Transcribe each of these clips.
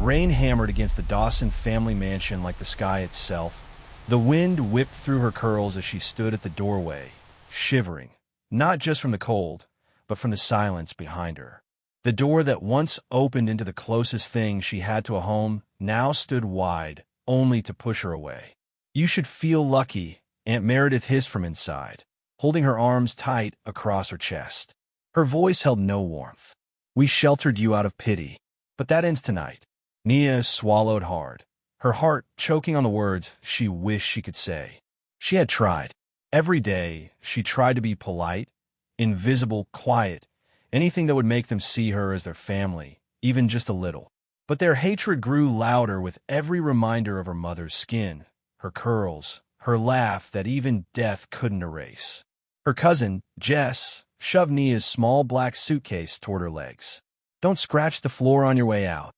Rain hammered against the Dawson family mansion like the sky itself. The wind whipped through her curls as she stood at the doorway, shivering, not just from the cold, but from the silence behind her. The door that once opened into the closest thing she had to a home now stood wide, only to push her away. "You should feel lucky," Aunt Meredith hissed from inside, holding her arms tight across her chest. Her voice held no warmth. "We sheltered you out of pity, but that ends tonight." Nia swallowed hard, her heart choking on the words she wished she could say. She had tried. Every day, she tried to be polite, invisible, quiet, anything that would make them see her as their family, even just a little. But their hatred grew louder with every reminder of her mother's skin, her curls, her laugh that even death couldn't erase. Her cousin, Jess, shoved Nia's small black suitcase toward her legs. "Don't scratch the floor on your way out,"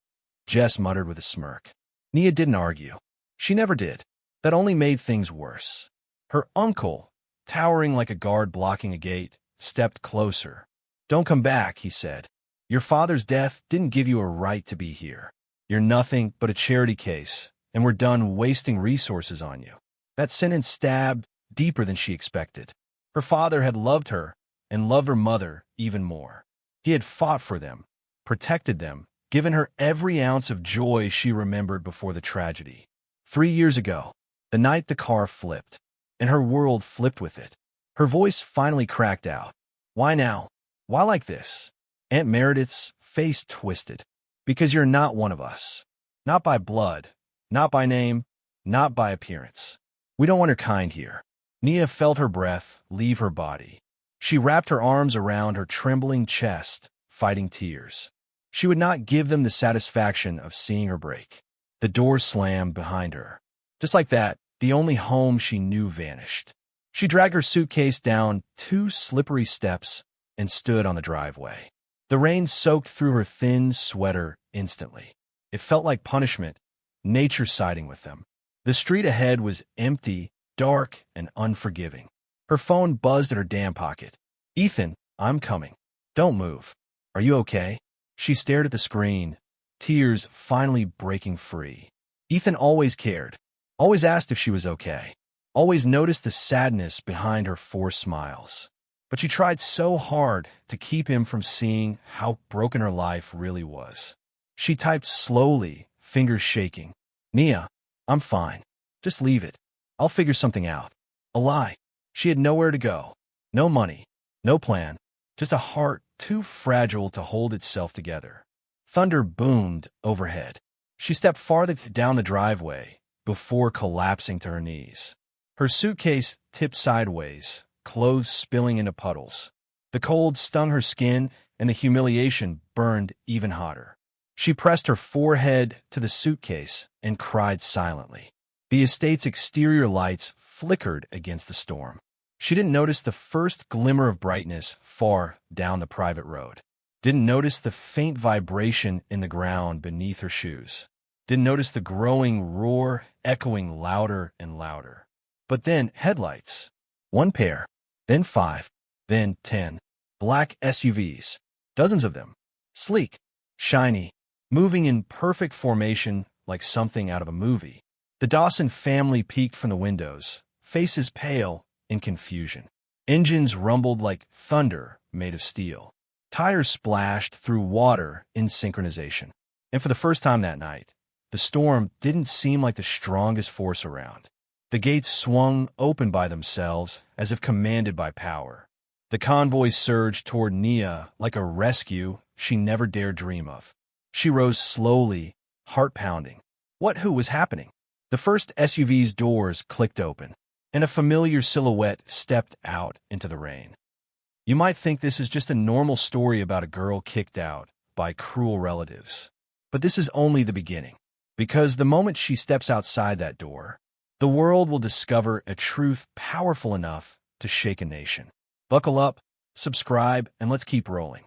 Jess muttered with a smirk. Nia didn't argue. She never did. That only made things worse. Her uncle, towering like a guard blocking a gate, stepped closer. "Don't come back," he said. "Your father's death didn't give you a right to be here. You're nothing but a charity case, and we're done wasting resources on you." That sentence stabbed deeper than she expected. Her father had loved her, and loved her mother even more. He had fought for them, protected them, given her every ounce of joy she remembered before the tragedy. 3 years ago, the night the car flipped, and her world flipped with it. Her voice finally cracked out. "Why now? Why like this?" Aunt Meredith's face twisted. "Because you're not one of us. Not by blood, not by name, not by appearance. We don't want her kind here." Nia felt her breath leave her body. She wrapped her arms around her trembling chest, fighting tears. She would not give them the satisfaction of seeing her break. The door slammed behind her. Just like that, the only home she knew vanished. She dragged her suitcase down 2 slippery steps and stood on the driveway. The rain soaked through her thin sweater instantly. It felt like punishment, nature siding with them. The street ahead was empty, dark, and unforgiving. Her phone buzzed at her damn pocket. "Ethan, I'm coming. Don't move. Are you okay?" She stared at the screen, tears finally breaking free. Ethan always cared, always asked if she was okay, always noticed the sadness behind her forced smiles. But she tried so hard to keep him from seeing how broken her life really was. She typed slowly, fingers shaking. "Nia, I'm fine. Just leave it. I'll figure something out." A lie. She had nowhere to go. No money. No plan. Just a heart too fragile to hold itself together. Thunder boomed overhead. She stepped farther down the driveway before collapsing to her knees. Her suitcase tipped sideways, clothes spilling into puddles. The cold stung her skin, and the humiliation burned even hotter. She pressed her forehead to the suitcase and cried silently. The estate's exterior lights flickered against the storm. She didn't notice the first glimmer of brightness far down the private road. Didn't notice the faint vibration in the ground beneath her shoes. Didn't notice the growing roar echoing louder and louder. But then headlights. 1 pair, then 5, then 10. Black SUVs. Dozens of them. Sleek, shiny, moving in perfect formation like something out of a movie. The Dawson family peeked from the windows, faces pale in confusion. Engines rumbled like thunder made of steel. Tires splashed through water in synchronization. And for the first time that night, the storm didn't seem like the strongest force around. The gates swung open by themselves as if commanded by power. The convoy surged toward Nia like a rescue she never dared dream of. She rose slowly, heart pounding. Who was happening? The first SUV's doors clicked open, and a familiar silhouette stepped out into the rain. You might think this is just a normal story about a girl kicked out by cruel relatives. But this is only the beginning. Because the moment she steps outside that door, the world will discover a truth powerful enough to shake a nation. Buckle up, subscribe, and let's keep rolling.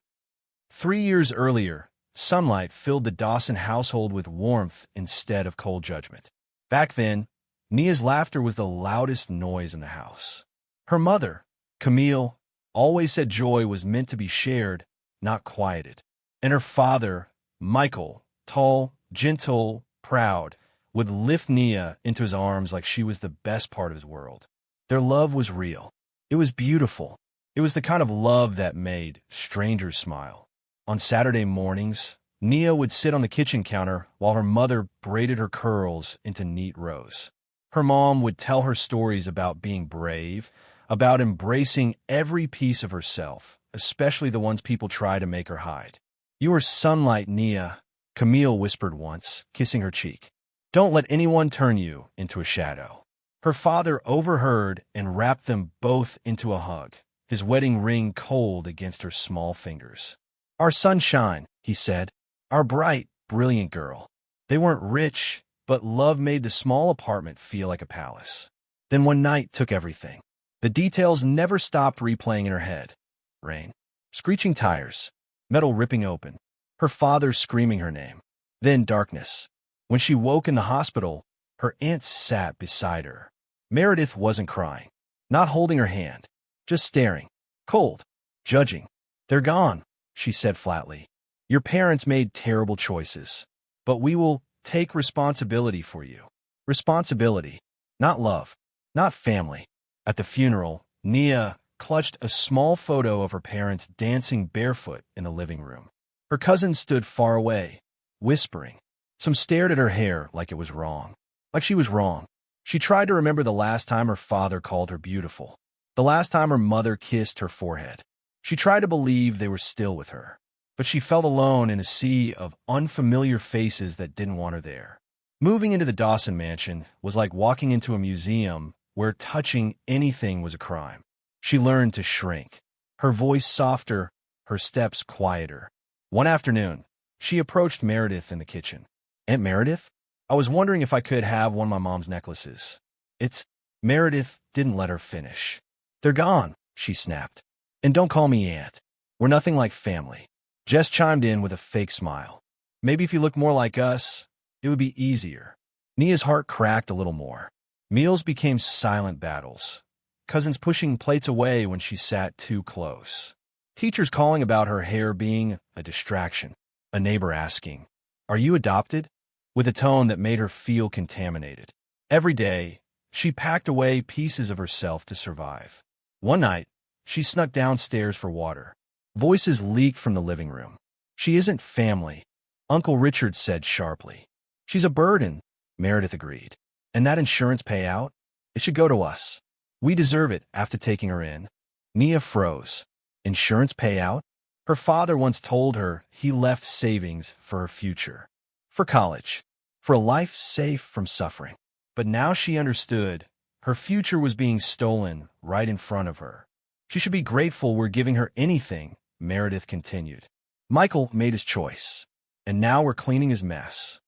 3 years earlier, sunlight filled the Dawson household with warmth instead of cold judgment. Back then, Nia's laughter was the loudest noise in the house. Her mother, Camille, always said joy was meant to be shared, not quieted. And her father, Michael, tall, gentle, proud, would lift Nia into his arms like she was the best part of his world. Their love was real. It was beautiful. It was the kind of love that made strangers smile. On Saturday mornings, Nia would sit on the kitchen counter while her mother braided her curls into neat rows. Her mom would tell her stories about being brave, about embracing every piece of herself, especially the ones people try to make her hide. "You are sunlight, Nia," Camille whispered once, kissing her cheek. "Don't let anyone turn you into a shadow." Her father overheard and wrapped them both into a hug, his wedding ring cold against her small fingers. "Our sunshine," he said. "Our bright, brilliant girl." They weren't rich, but love made the small apartment feel like a palace. Then one night took everything. The details never stopped replaying in her head. Rain, screeching tires, metal ripping open, her father screaming her name. Then darkness. When she woke in the hospital, her aunt sat beside her. Meredith wasn't crying, not holding her hand, just staring, cold, judging. "They're gone," she said flatly. "Your parents made terrible choices, but we will take responsibility for you." Responsibility, not love, not family. At the funeral, Nia clutched a small photo of her parents dancing barefoot in the living room. Her cousins stood far away, whispering. Some stared at her hair like it was wrong, like she was wrong. She tried to remember the last time her father called her beautiful, the last time her mother kissed her forehead. She tried to believe they were still with her, but she felt alone in a sea of unfamiliar faces that didn't want her there. Moving into the Dawson mansion was like walking into a museum where touching anything was a crime. She learned to shrink, her voice softer, her steps quieter. One afternoon, she approached Meredith in the kitchen. "Aunt Meredith, I was wondering if I could have one of my mom's necklaces." "It's—" Meredith didn't let her finish. "They're gone," she snapped. "And don't call me Aunt. We're nothing like family." Jess chimed in with a fake smile. "Maybe if you look more like us, it would be easier." Nia's heart cracked a little more. Meals became silent battles, cousins pushing plates away when she sat too close. Teachers calling about her hair being a distraction. A neighbor asking, "Are you adopted?" with a tone that made her feel contaminated. Every day, she packed away pieces of herself to survive. One night, she snuck downstairs for water. Voices leaked from the living room. "She isn't family," Uncle Richard said sharply. "She's a burden," Meredith agreed. "And that insurance payout? It should go to us. We deserve it after taking her in." Nia froze. Insurance payout? Her father once told her he left savings for her future. For college. For a life safe from suffering. But now she understood. Her future was being stolen right in front of her. "She should be grateful we're giving her anything," Meredith continued. "Michael made his choice, and now we're cleaning his mess."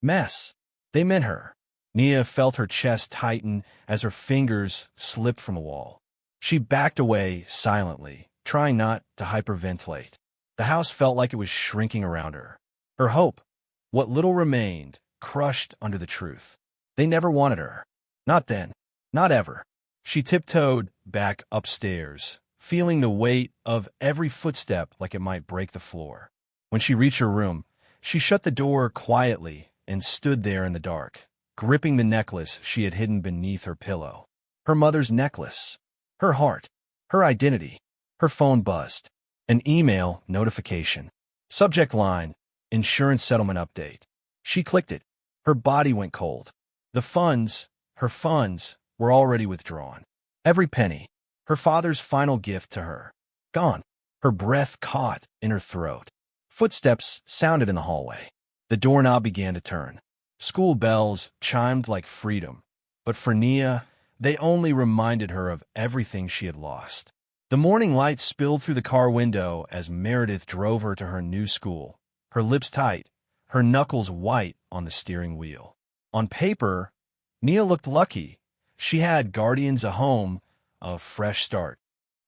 Mess. They meant her. Nia felt her chest tighten as her fingers slipped from the wall. She backed away silently, trying not to hyperventilate. The house felt like it was shrinking around her. Her hope, what little remained, crushed under the truth. They never wanted her. Not then. Not ever. She tiptoed back upstairs, feeling the weight of every footstep like it might break the floor. When she reached her room, she shut the door quietly and stood there in the dark, gripping the necklace she had hidden beneath her pillow. Her mother's necklace. Her heart. Her identity. Her phone buzzed. An email notification. Subject line, insurance settlement update. She clicked it. Her body went cold. The funds, her funds, were already withdrawn. Every penny. Her father's final gift to her. Gone. Her breath caught in her throat. Footsteps sounded in the hallway. The doorknob began to turn. School bells chimed like freedom, but for Nia, they only reminded her of everything she had lost. The morning light spilled through the car window as Meredith drove her to her new school, her lips tight, her knuckles white on the steering wheel. On paper, Nia looked lucky. She had guardians, a home, a fresh start.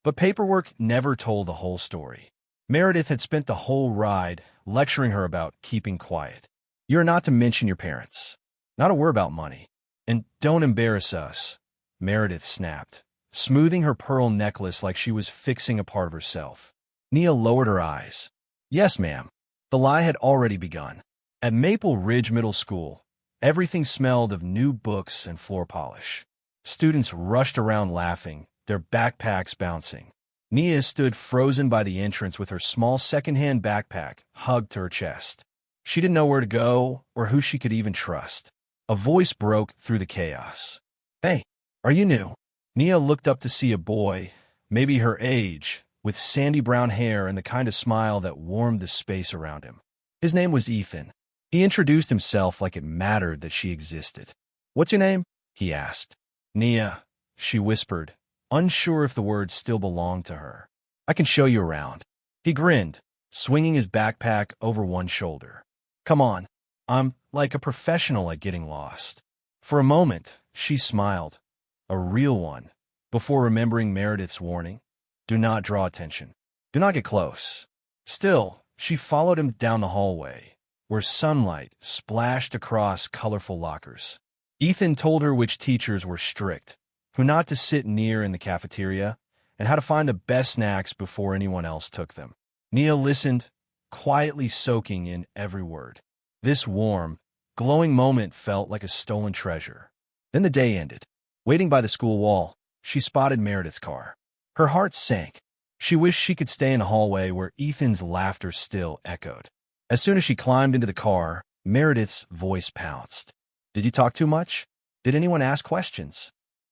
But paperwork never told the whole story. Meredith had spent the whole ride lecturing her about keeping quiet. "You're not to mention your parents. Not a word about money. And don't embarrass us," Meredith snapped, smoothing her pearl necklace like she was fixing a part of herself. Nia lowered her eyes. "Yes, ma'am." The lie had already begun. At Maple Ridge Middle School, everything smelled of new books and floor polish. Students rushed around laughing, their backpacks bouncing. Nia stood frozen by the entrance with her small second-hand backpack hugged to her chest. She didn't know where to go or who she could even trust. A voice broke through the chaos. "Hey, are you new?" Nia looked up to see a boy, maybe her age, with sandy brown hair and the kind of smile that warmed the space around him. His name was Ethan. He introduced himself like it mattered that she existed. "What's your name?" he asked. "Nia," she whispered, unsure if the words still belonged to her. "I can show you around." He grinned, swinging his backpack over one shoulder. "Come on, I'm like a professional at getting lost." For a moment, she smiled, a real one, before remembering Meredith's warning. Do not draw attention. Do not get close. Still, she followed him down the hallway, where sunlight splashed across colorful lockers. Ethan told her which teachers were strict, who not to sit near in the cafeteria, and how to find the best snacks before anyone else took them. Nia listened, quietly soaking in every word. This warm, glowing moment felt like a stolen treasure. Then the day ended. Waiting by the school wall, she spotted Meredith's car. Her heart sank. She wished she could stay in the hallway where Ethan's laughter still echoed. As soon as she climbed into the car, Meredith's voice pounced. "Did you talk too much? Did anyone ask questions?"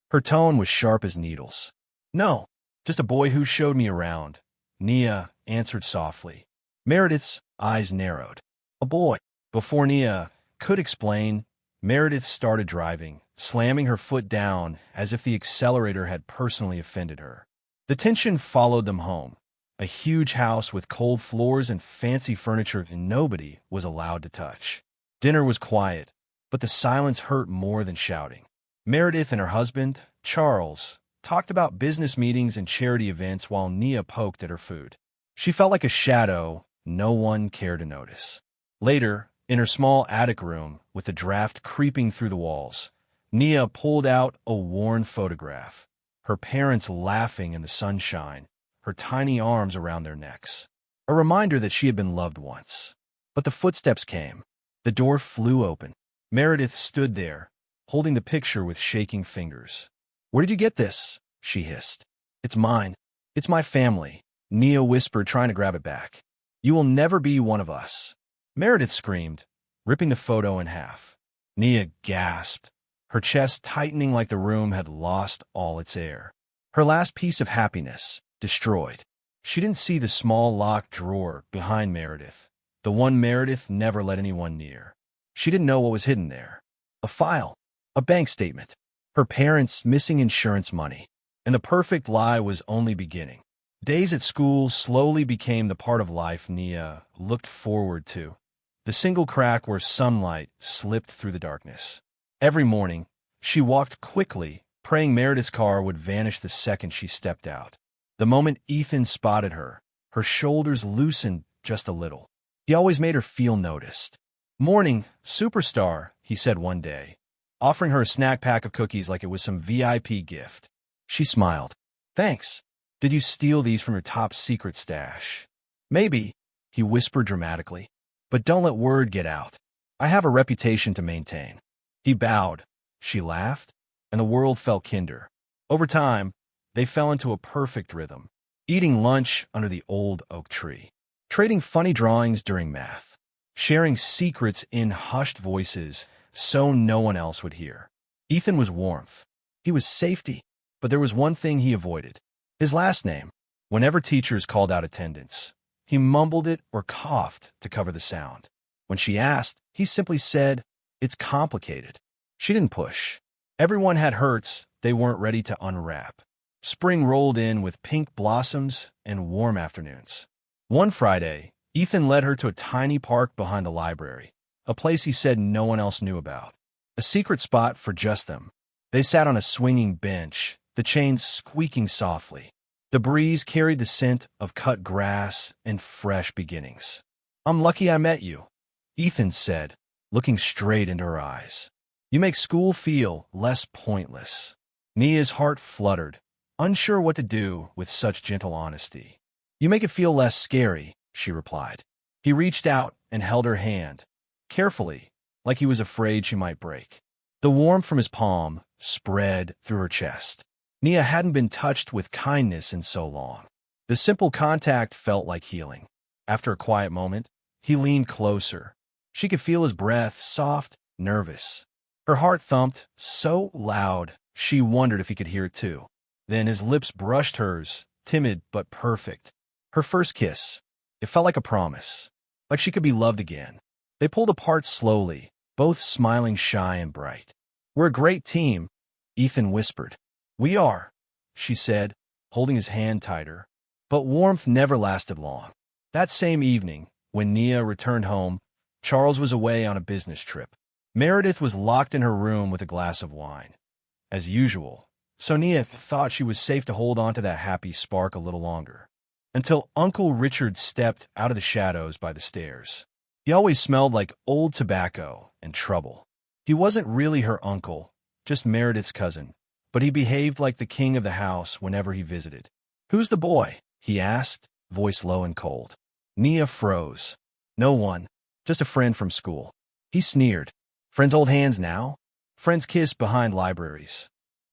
Her tone was sharp as needles. "No, just a boy who showed me around," Nia answered softly. Meredith's eyes narrowed. "A boy." Before Nia could explain, Meredith started driving, slamming her foot down as if the accelerator had personally offended her. The tension followed them home, a huge house with cold floors and fancy furniture nobody was allowed to touch. Dinner was quiet, but the silence hurt more than shouting. Meredith and her husband, Charles, talked about business meetings and charity events while Nia poked at her food. She felt like a shadow no one cared to notice. Later, in her small attic room, with the draft creeping through the walls, Nia pulled out a worn photograph, her parents laughing in the sunshine, her tiny arms around their necks. A reminder that she had been loved once. But the footsteps came. The door flew open. Meredith stood there, holding the picture with shaking fingers. "Where did you get this?" she hissed. "It's mine. It's my family," Nia whispered, trying to grab it back. "You will never be one of us." Meredith screamed, ripping the photo in half. Nia gasped, her chest tightening like the room had lost all its air. Her last piece of happiness destroyed. She didn't see the small locked drawer behind Meredith, the one Meredith never let anyone near. She didn't know what was hidden there. A file, a bank statement, her parents' missing insurance money. And the perfect lie was only beginning. Days at school slowly became the part of life Nia looked forward to, the single crack where sunlight slipped through the darkness. Every morning, she walked quickly, praying Meredith's car would vanish the second she stepped out. The moment Ethan spotted her, her shoulders loosened just a little. He always made her feel noticed. "Morning, superstar," he said one day, offering her a snack pack of cookies like it was some VIP gift. She smiled. "Thanks. Did you steal these from your top secret stash?" "Maybe," he whispered dramatically. "But don't let word get out. I have a reputation to maintain." He bowed. She laughed, and the world felt kinder. Over time, they fell into a perfect rhythm, eating lunch under the old oak tree, trading funny drawings during math, sharing secrets in hushed voices so no one else would hear. Ethan was warmth. He was safety. But there was one thing he avoided. His last name. Whenever teachers called out attendance, he mumbled it or coughed to cover the sound. When she asked, he simply said, "It's complicated." She didn't push. Everyone had hurts they weren't ready to unwrap. Spring rolled in with pink blossoms and warm afternoons. One Friday, Ethan led her to a tiny park behind the library, a place he said no one else knew about. A secret spot for just them. They sat on a swinging bench, the chains squeaking softly. The breeze carried the scent of cut grass and fresh beginnings. "I'm lucky I met you," Ethan said, looking straight into her eyes. "You make school feel less pointless." Nia's heart fluttered, unsure what to do with such gentle honesty. "You make it feel less scary," she replied. He reached out and held her hand, carefully, like he was afraid she might break. The warmth from his palm spread through her chest. Nia hadn't been touched with kindness in so long. The simple contact felt like healing. After a quiet moment, he leaned closer. She could feel his breath, soft, nervous. Her heart thumped so loud she wondered if he could hear it too. Then his lips brushed hers, timid but perfect. Her first kiss. It felt like a promise, like she could be loved again. They pulled apart slowly, both smiling shy and bright. "We're a great team," Ethan whispered. "We are," she said, holding his hand tighter. But warmth never lasted long. That same evening, when Nia returned home, Charles was away on a business trip. Meredith was locked in her room with a glass of wine. As usual, so Nia thought she was safe to hold on to that happy spark a little longer. Until Uncle Richard stepped out of the shadows by the stairs. He always smelled like old tobacco and trouble. He wasn't really her uncle, just Meredith's cousin, but he behaved like the king of the house whenever he visited. "Who's the boy?" he asked, voice low and cold. Nia froze. "No one, just a friend from school." He sneered. "Friends hold hands now? Friends kiss behind libraries."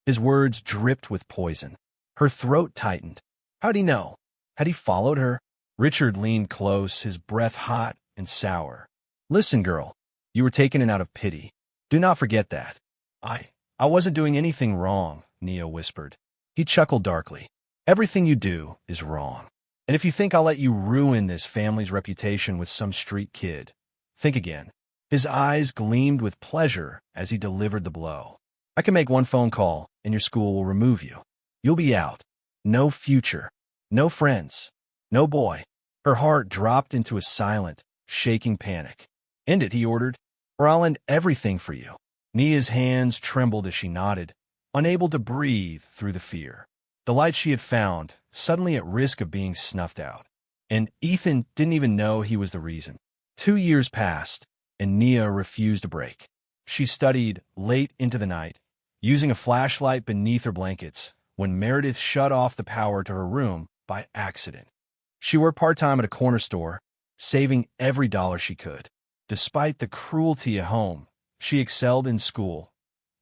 His words dripped with poison. Her throat tightened. How'd he know? Had he followed her? Richard leaned close, his breath hot and sour. "Listen, girl, you were taken in out of pity. Do not forget that." I wasn't doing anything wrong," Nia whispered. He chuckled darkly. "Everything you do is wrong. And if you think I'll let you ruin this family's reputation with some street kid, think again." His eyes gleamed with pleasure as he delivered the blow. "I can make one phone call, and your school will remove you. You'll be out. No future. No friends. No boy." Her heart dropped into a silent, shaking panic. "End it," he ordered, "or I'll end everything for you." Nia's hands trembled as she nodded, unable to breathe through the fear. The light she had found, suddenly at risk of being snuffed out. And Ethan didn't even know he was the reason. 2 years passed, and Nia refused to break. She studied late into the night, using a flashlight beneath her blankets, when Meredith shut off the power to her room by accident. She worked part-time at a corner store, saving every dollar she could. Despite the cruelty at home, she excelled in school,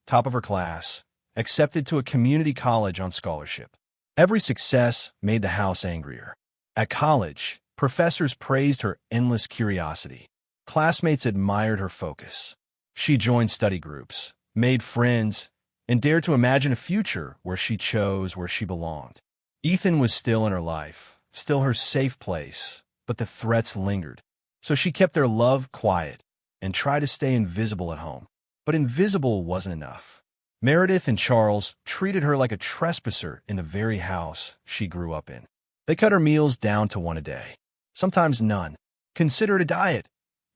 top of her class, accepted to a community college on scholarship. Every success made the house angrier. At college, professors praised her endless curiosity. Classmates admired her focus. She joined study groups, made friends, and dared to imagine a future where she chose where she belonged. Ethan was still in her life, still her safe place, but the threats lingered. So she kept their love quiet and tried to stay invisible at home. But invisible wasn't enough. Meredith and Charles treated her like a trespasser in the very house she grew up in. They cut her meals down to one a day, sometimes none. "Consider it a diet,"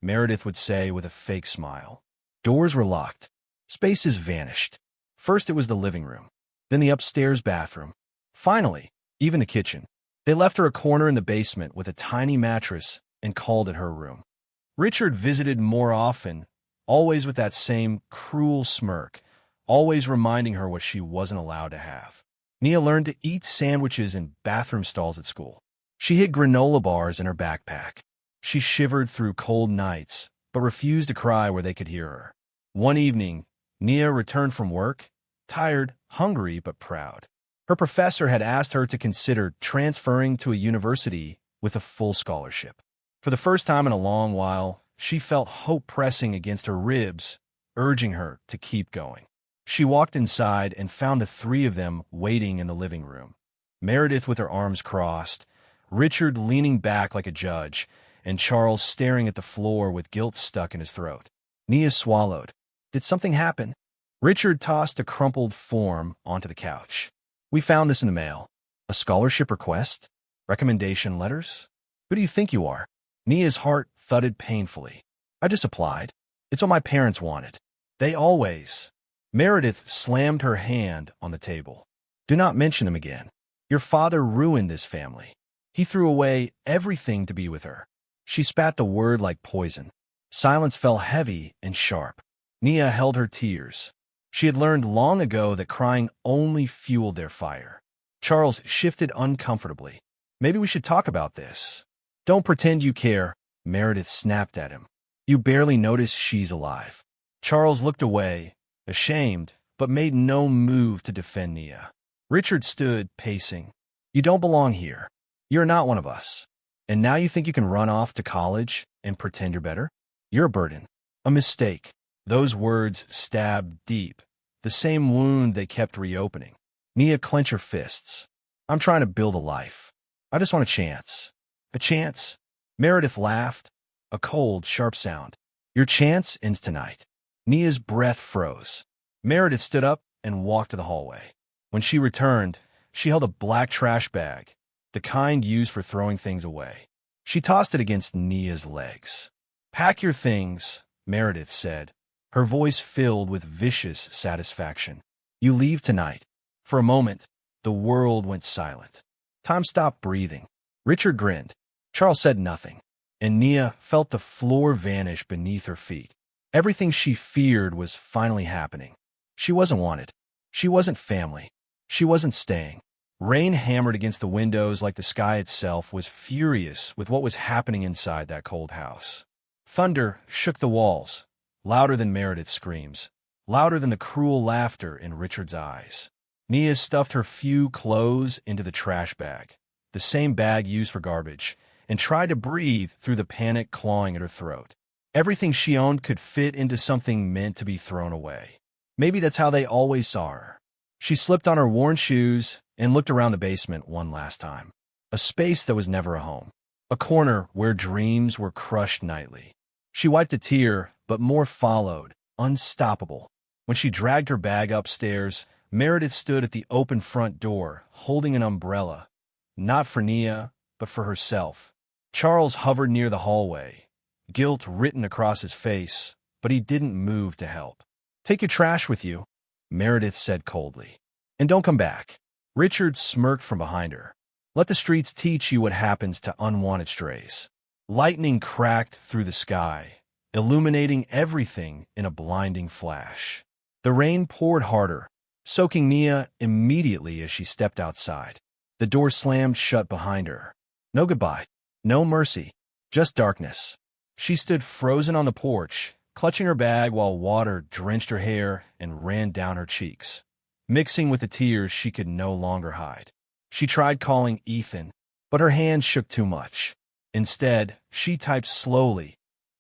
Meredith would say with a fake smile. Doors were locked. Spaces vanished. First it was the living room, then the upstairs bathroom. Finally, even the kitchen. They left her a corner in the basement with a tiny mattress and called it her room. Richard visited more often, always with that same cruel smirk, always reminding her what she wasn't allowed to have. Nia learned to eat sandwiches in bathroom stalls at school. She hid granola bars in her backpack. She shivered through cold nights, but refused to cry where they could hear her. One evening, Nia returned from work, tired, hungry, but proud. Her professor had asked her to consider transferring to a university with a full scholarship. For the first time in a long while, she felt hope pressing against her ribs, urging her to keep going. She walked inside and found the three of them waiting in the living room. Meredith with her arms crossed, Richard leaning back like a judge, and Charles staring at the floor with guilt stuck in his throat. Nia swallowed. Did something happen? Richard tossed a crumpled form onto the couch. "We found this in the mail. A scholarship request? Recommendation letters? Who do you think you are?" Nia's heart thudded painfully. "I just applied. It's what my parents wanted. They always..." Meredith slammed her hand on the table. "Do not mention him again. Your father ruined this family. He threw away everything to be with her." She spat the word like poison. Silence fell heavy and sharp. Nia held her tears. She had learned long ago that crying only fueled their fire. Charles shifted uncomfortably. "Maybe we should talk about this." "Don't pretend you care," Meredith snapped at him. You barely notice she's alive. Charles looked away, ashamed, but made no move to defend Nia. Richard stood, pacing. You don't belong here. You're not one of us. And now you think you can run off to college and pretend you're better? You're a burden. A mistake. Those words stabbed deep, the same wound they kept reopening. Nia clenched her fists. I'm trying to build a life. I just want a chance. A chance? Meredith laughed, a cold, sharp sound. Your chance ends tonight. Nia's breath froze. Meredith stood up and walked to the hallway. When she returned, she held a black trash bag, the kind used for throwing things away. She tossed it against Nia's legs. Pack your things, Meredith said, her voice filled with vicious satisfaction. You leave tonight. For a moment, the world went silent. Time stopped breathing. Richard grinned. Charles said nothing, and Nia felt the floor vanish beneath her feet. Everything she feared was finally happening. She wasn't wanted. She wasn't family. She wasn't staying. Rain hammered against the windows like the sky itself was furious with what was happening inside that cold house. Thunder shook the walls, louder than Meredith's screams, louder than the cruel laughter in Richard's eyes. Nia stuffed her few clothes into the trash bag, the same bag used for garbage, and tried to breathe through the panic clawing at her throat. Everything she owned could fit into something meant to be thrown away. Maybe that's how they always saw her. She slipped on her worn shoes and looked around the basement one last time. A space that was never a home. A corner where dreams were crushed nightly. She wiped a tear, but more followed, unstoppable. When she dragged her bag upstairs, Meredith stood at the open front door, holding an umbrella. Not for Nia, but for herself. Charles hovered near the hallway, guilt written across his face, but he didn't move to help. Take your trash with you, Meredith said coldly. And don't come back. Richard smirked from behind her. Let the streets teach you what happens to unwanted strays. Lightning cracked through the sky, illuminating everything in a blinding flash. The rain poured harder, soaking Nia immediately as she stepped outside. The door slammed shut behind her. No goodbye, no mercy, just darkness. She stood frozen on the porch, clutching her bag while water drenched her hair and ran down her cheeks, mixing with the tears she could no longer hide. She tried calling Ethan, but her hands shook too much. Instead, she typed slowly,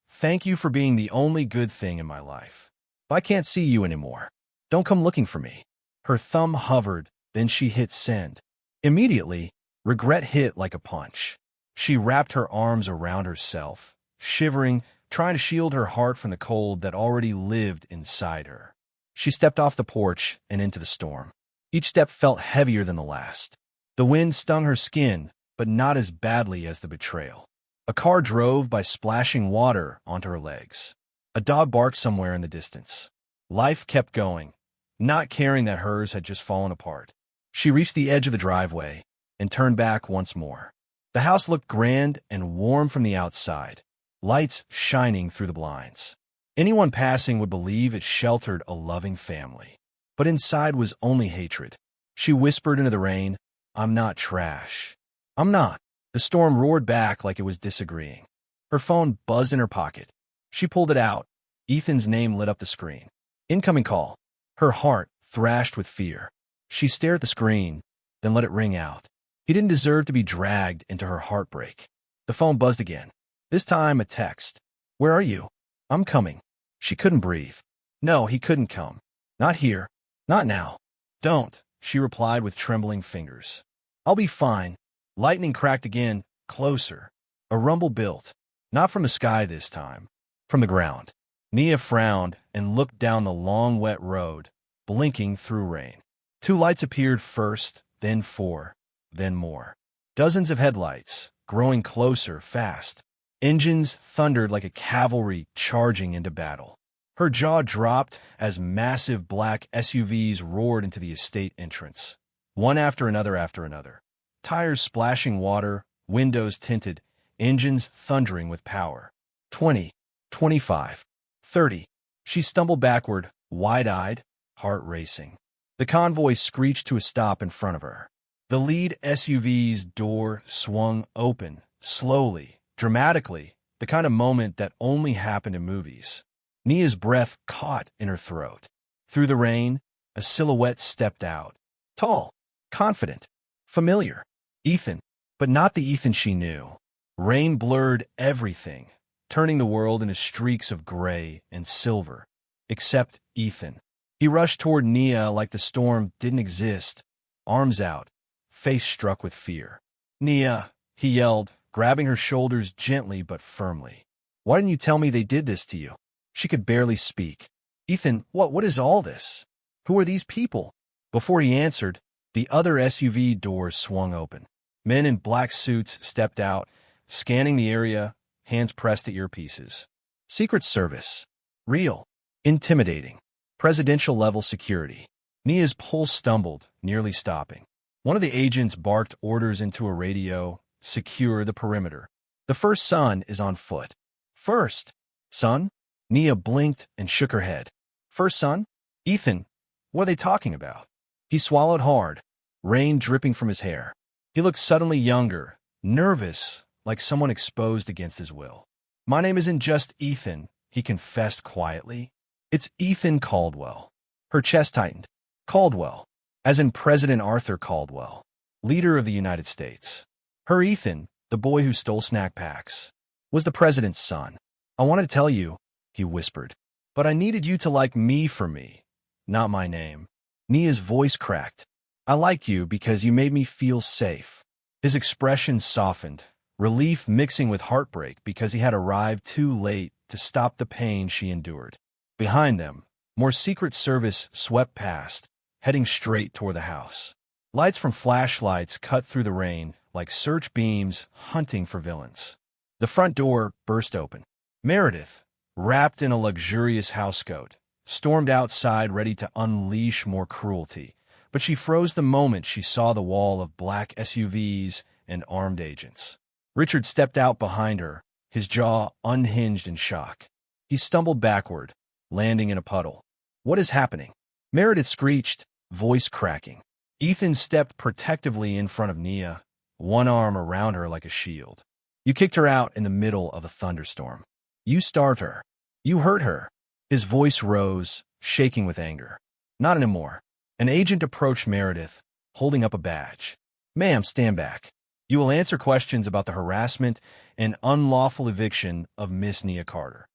"Thank you for being the only good thing in my life. If I can't see you anymore, don't come looking for me." Her thumb hovered, then she hit send. Immediately, regret hit like a punch. She wrapped her arms around herself, shivering, trying to shield her heart from the cold that already lived inside her. She stepped off the porch and into the storm. Each step felt heavier than the last. The wind stung her skin, but not as badly as the betrayal. A car drove by splashing water onto her legs. A dog barked somewhere in the distance. Life kept going, not caring that hers had just fallen apart. She reached the edge of the driveway and turned back once more. The house looked grand and warm from the outside, lights shining through the blinds. Anyone passing would believe it sheltered a loving family. But inside was only hatred. She whispered into the rain, "I'm not trash. I'm not." The storm roared back like it was disagreeing. Her phone buzzed in her pocket. She pulled it out. Ethan's name lit up the screen. Incoming call. Her heart thrashed with fear. She stared at the screen, then let it ring out. He didn't deserve to be dragged into her heartbreak. The phone buzzed again. This time a text. "Where are you?" "I'm coming." She couldn't breathe. No, he couldn't come. Not here. Not now. "Don't," she replied with trembling fingers. "I'll be fine." Lightning cracked again, closer. A rumble built. Not from the sky this time. From the ground. Nia frowned and looked down the long, wet road, blinking through rain. 2 lights appeared first, then 4, then more. Dozens of headlights, growing closer, fast. Engines thundered like a cavalry charging into battle. Her jaw dropped as massive black SUVs roared into the estate entrance, one after another. Tires splashing water, windows tinted, engines thundering with power. 20, 25, 30. She stumbled backward, wide-eyed, heart racing. The convoy screeched to a stop in front of her. The lead SUV's door swung open, slowly, dramatically, the kind of moment that only happened in movies. Nia's breath caught in her throat. Through the rain, a silhouette stepped out. Tall, confident, familiar. Ethan, but not the Ethan she knew. Rain blurred everything, turning the world into streaks of gray and silver. Except Ethan. He rushed toward Nia like the storm didn't exist, arms out, face struck with fear. "Nia," he yelled, grabbing her shoulders gently but firmly. "Why didn't you tell me they did this to you?" She could barely speak. "Ethan, what is all this? Who are these people?" Before he answered, the other SUV doors swung open. Men in black suits stepped out, scanning the area, hands pressed to earpieces. Secret Service. Real. Intimidating. Presidential-level security. Nia's pulse stumbled, nearly stopping. One of the agents barked orders into a radio, "Secure the perimeter. The first son is on foot." "First? Son?" Nia blinked and shook her head. "First son? Ethan, what are they talking about?" He swallowed hard, rain dripping from his hair. He looked suddenly younger, nervous, like someone exposed against his will. "My name isn't just Ethan," he confessed quietly. "It's Ethan Caldwell." Her chest tightened. Caldwell, as in President Arthur Caldwell, leader of the United States. Her Ethan, the boy who stole snack packs, was the president's son. "I wanted to tell you," he whispered, "but I needed you to like me for me, not my name." Nia's voice cracked. "I like you because you made me feel safe." His expression softened, relief mixing with heartbreak because he had arrived too late to stop the pain she endured. Behind them, more Secret Service swept past, heading straight toward the house. Lights from flashlights cut through the rain like search beams hunting for villains. The front door burst open. Meredith, wrapped in a luxurious housecoat, stormed outside ready to unleash more cruelty, but she froze the moment she saw the wall of black SUVs and armed agents. Richard stepped out behind her, his jaw unhinged in shock. He stumbled backward, landing in a puddle. "What is happening?" Meredith screeched, voice cracking. Ethan stepped protectively in front of Nia, one arm around her like a shield. "You kicked her out in the middle of a thunderstorm. You starved her. You hurt her." His voice rose, shaking with anger. "Not anymore." An agent approached Meredith, holding up a badge. "Ma'am, stand back. You will answer questions about the harassment and unlawful eviction of Miss Nia Carter."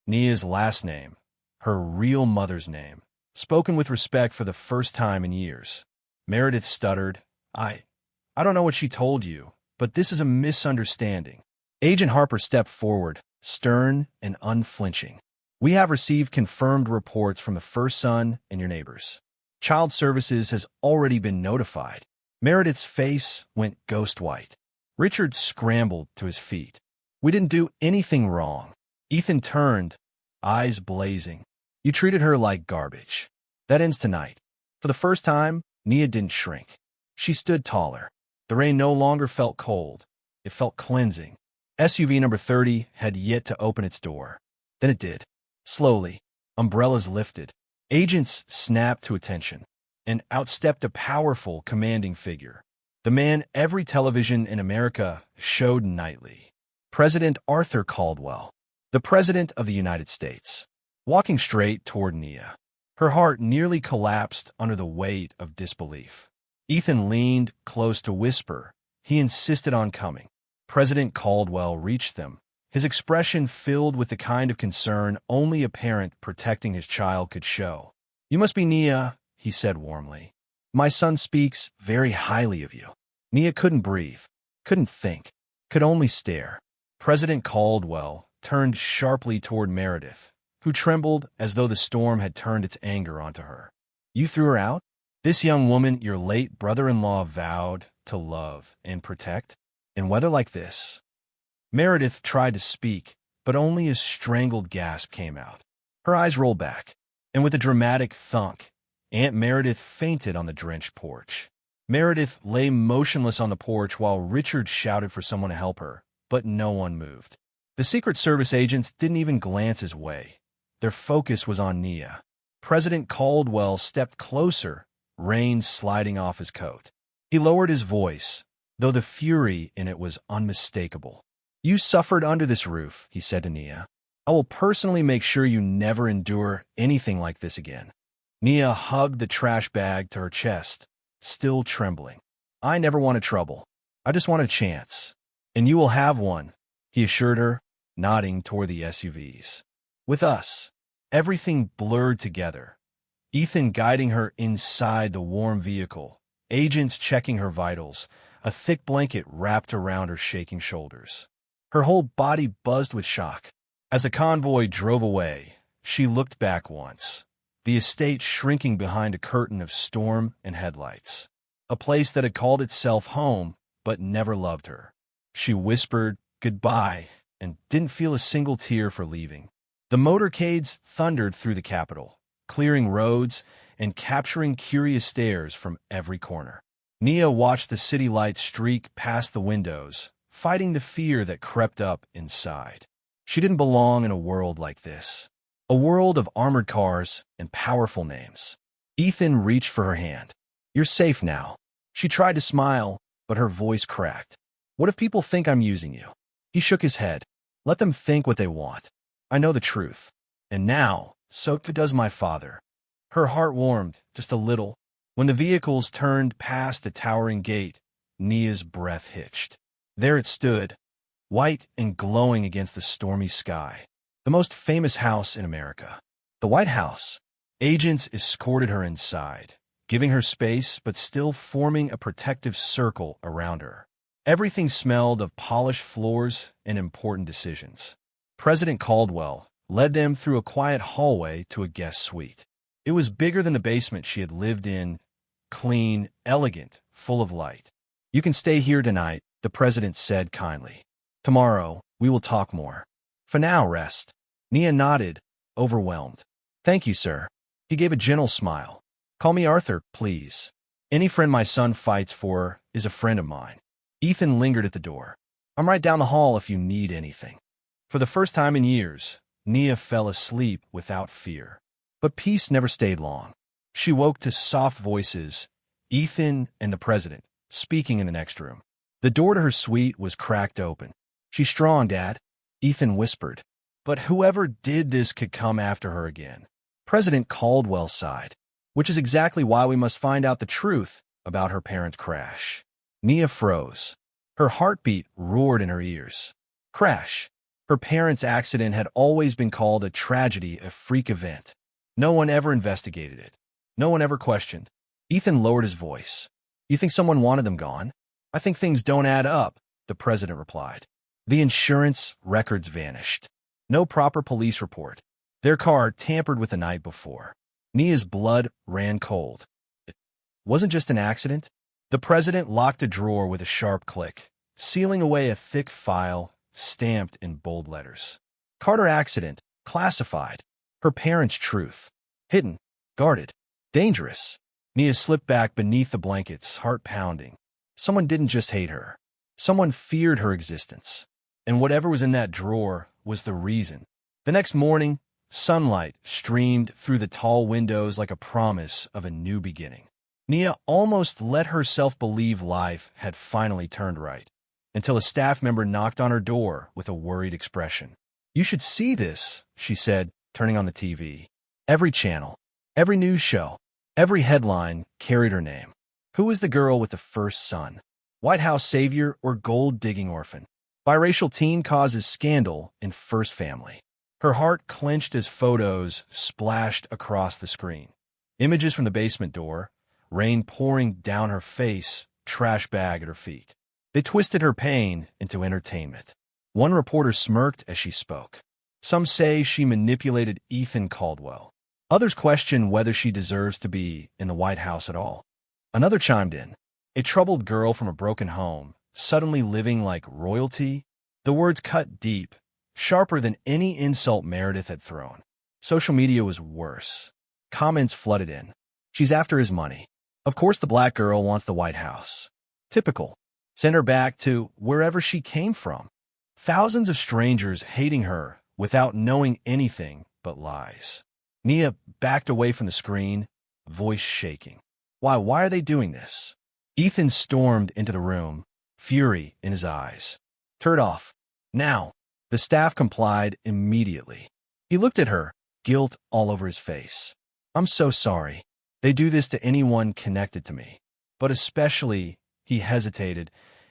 Nia's last name, her real mother's name, spoken with respect for the first time in years. Meredith stuttered, I don't know what she told you, but this is a misunderstanding." Agent Harper stepped forward, stern and unflinching. "We have received confirmed reports from the first son and your neighbors. Child Services has already been notified." Meredith's face went ghost white. Richard scrambled to his feet. "We didn't do anything wrong." Ethan turned, eyes blazing. "You treated her like garbage. That ends tonight." For the first time, Nia didn't shrink. She stood taller. The rain no longer felt cold. It felt cleansing. SUV number 30 had yet to open its door. Then it did. Slowly, umbrellas lifted. Agents snapped to attention, and out stepped a powerful, commanding figure. The man every television in America showed nightly. President Arthur Caldwell, the President of the United States, walking straight toward Nia. Her heart nearly collapsed under the weight of disbelief. Ethan leaned close to whisper. He insisted on coming. President Caldwell reached them, his expression filled with the kind of concern only a parent protecting his child could show. "You must be Nia," he said warmly. "My son speaks very highly of you." Nia couldn't breathe, couldn't think, could only stare. President Caldwell turned sharply toward Meredith, who trembled as though the storm had turned its anger onto her. "You threw her out? This young woman your late brother-in-law vowed to love and protect? In weather like this?" Meredith tried to speak, but only a strangled gasp came out. Her eyes rolled back, and with a dramatic thunk, Aunt Meredith fainted on the drenched porch. Meredith lay motionless on the porch while Richard shouted for someone to help her, but no one moved. The Secret Service agents didn't even glance his way. Their focus was on Nia. President Caldwell stepped closer, rain sliding off his coat. He lowered his voice, though the fury in it was unmistakable. "You suffered under this roof," he said to Nia. "I will personally make sure you never endure anything like this again." Nia hugged the trash bag to her chest, still trembling. "I never wanted trouble. I just want a chance. And you will have one," he assured her, nodding toward the SUVs. "With us." Everything blurred together. Ethan guiding her inside the warm vehicle, agents checking her vitals, a thick blanket wrapped around her shaking shoulders. Her whole body buzzed with shock. As the convoy drove away, she looked back once, the estate shrinking behind a curtain of storm and headlights. A place that had called itself home but never loved her. She whispered goodbye and didn't feel a single tear for leaving. The motorcades thundered through the capital, clearing roads and capturing curious stares from every corner. Nia watched the city lights streak past the windows, fighting the fear that crept up inside. She didn't belong in a world like this. A world of armored cars and powerful names. Ethan reached for her hand. "You're safe now." She tried to smile, but her voice cracked. "What if people think I'm using you?" He shook his head. "Let them think what they want. I know the truth. And now, so does my father." Her heart warmed just a little. When the vehicles turned past the towering gate, Nia's breath hitched. There it stood, white and glowing against the stormy sky. The most famous house in America. The White House. Agents escorted her inside, giving her space but still forming a protective circle around her. Everything smelled of polished floors and important decisions. President Caldwell led them through a quiet hallway to a guest suite. It was bigger than the basement she had lived in, clean, elegant, full of light. "You can stay here tonight," the president said kindly. "Tomorrow, we will talk more. For now, rest." Nia nodded, overwhelmed. "Thank you, sir." He gave a gentle smile. "Call me Arthur, please. Any friend my son fights for is a friend of mine." Ethan lingered at the door. "I'm right down the hall if you need anything." For the first time in years, Nia fell asleep without fear. But peace never stayed long. She woke to soft voices, Ethan and the president, speaking in the next room. The door to her suite was cracked open. "She's strong, Dad," Ethan whispered. "But whoever did this could come after her again." President Caldwell sighed. "Which is exactly why we must find out the truth about her parents' crash." Nia froze. Her heartbeat roared in her ears. Crash. Her parents' accident had always been called a tragedy, a freak event. No one ever investigated it. No one ever questioned. Ethan lowered his voice. "You think someone wanted them gone?" "I think things don't add up," the president replied. The insurance records vanished. No proper police report. Their car tampered with the night before. Nia's blood ran cold. It wasn't just an accident. The president locked a drawer with a sharp click, sealing away a thick file stamped in bold letters. Carter accident, classified. Her parents' truth. Hidden, guarded, dangerous. Nia slipped back beneath the blankets, heart pounding. Someone didn't just hate her. Someone feared her existence. And whatever was in that drawer was the reason. The next morning, sunlight streamed through the tall windows like a promise of a new beginning. Nia almost let herself believe life had finally turned right, until a staff member knocked on her door with a worried expression. "You should see this," she said, turning on the TV. Every channel, every news show, every headline carried her name. Who was the girl with the first son? White House savior or gold-digging orphan? Biracial teen causes scandal in first family. Her heart clenched as photos splashed across the screen. Images from the basement door, rain pouring down her face, trash bag at her feet. They twisted her pain into entertainment. One reporter smirked as she spoke. Some say she manipulated Ethan Caldwell. Others question whether she deserves to be in the White House at all. Another chimed in. A troubled girl from a broken home, suddenly living like royalty. The words cut deep, sharper than any insult Meredith had thrown. Social media was worse. Comments flooded in. "She's after his money. Of course the black girl wants the White House. Typical. Send her back to wherever she came from." Thousands of strangers hating her without knowing anything but lies. Nia backed away from the screen, voice shaking. Why are they doing this?" Ethan stormed into the room, fury in his eyes. "Turn it off. Now, the staff complied immediately. He looked at her, guilt all over his face. I'm so sorry. They do this to anyone connected to me. But especially, he hesitated,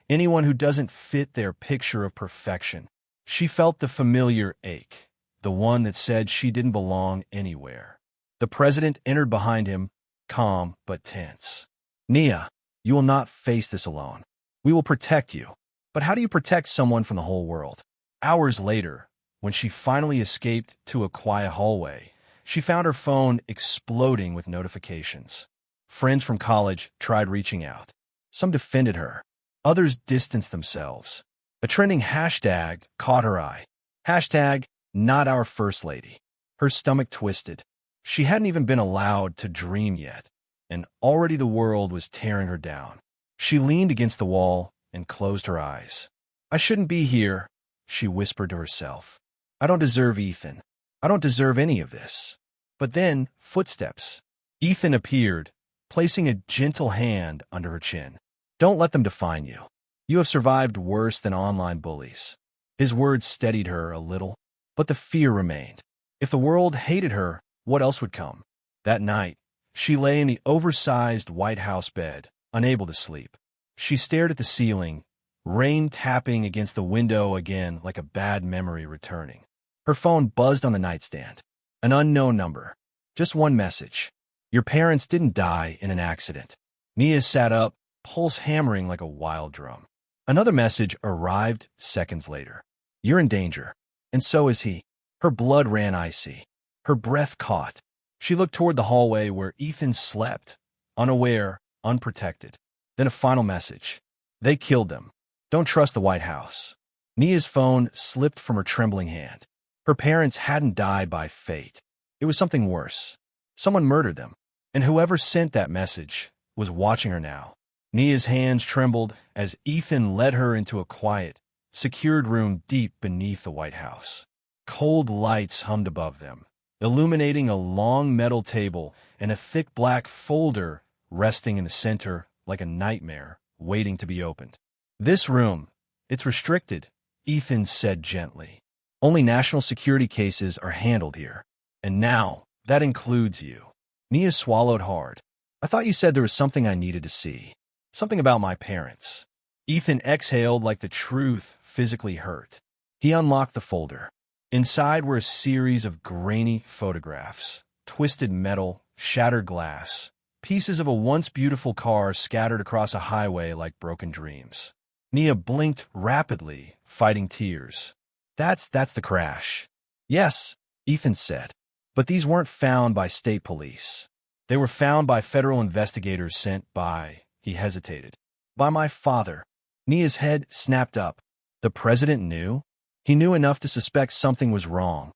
anyone who doesn't fit their picture of perfection. She felt the familiar ache, the one that said she didn't belong anywhere. The president entered behind him, calm but tense. Nia, you will not face this alone. We will protect you. But how do you protect someone from the whole world? Hours later, when she finally escaped to a quiet hallway, she found her phone exploding with notifications. Friends from college tried reaching out. Some defended her. Others distanced themselves. A trending hashtag caught her eye. Hashtag, not our first lady. Her stomach twisted. She hadn't even been allowed to dream yet, and already the world was tearing her down. She leaned against the wall and closed her eyes. I shouldn't be here, she whispered to herself. I don't deserve Ethan. I don't deserve any of this. But then, footsteps. Ethan appeared, placing a gentle hand under her chin. Don't let them define you. You have survived worse than online bullies. His words steadied her a little, but the fear remained. If the world hated her, what else would come? That night, she lay in the oversized White House bed, unable to sleep. She stared at the ceiling, rain tapping against the window again like a bad memory returning. Her phone buzzed on the nightstand. An unknown number. Just one message. Your parents didn't die in an accident. Nia sat up, pulse hammering like a wild drum. Another message arrived seconds later. You're in danger. And so is he. Her blood ran icy. Her breath caught. She looked toward the hallway where Ethan slept, unaware, unprotected. Then a final message. They killed them. Don't trust the White House. Nia's phone slipped from her trembling hand. Her parents hadn't died by fate. It was something worse. Someone murdered them. And whoever sent that message was watching her now. Nia's hands trembled as Ethan led her into a quiet, secured room deep beneath the White House. Cold lights hummed above them, illuminating a long metal table and a thick black folder resting in the center like a nightmare waiting to be opened. This room, it's restricted, Ethan said gently. Only national security cases are handled here. And now, that includes you. Nia swallowed hard. I thought you said there was something I needed to see. Something about my parents. Ethan exhaled like the truth physically hurt. He unlocked the folder. Inside were a series of grainy photographs, twisted metal, shattered glass, pieces of a once beautiful car scattered across a highway like broken dreams. Nia blinked rapidly, fighting tears. That's the crash. Yes, Ethan said. But these weren't found by state police. They were found by federal investigators sent by, he hesitated, by my father. Nia's head snapped up. The president knew? He knew enough to suspect something was wrong,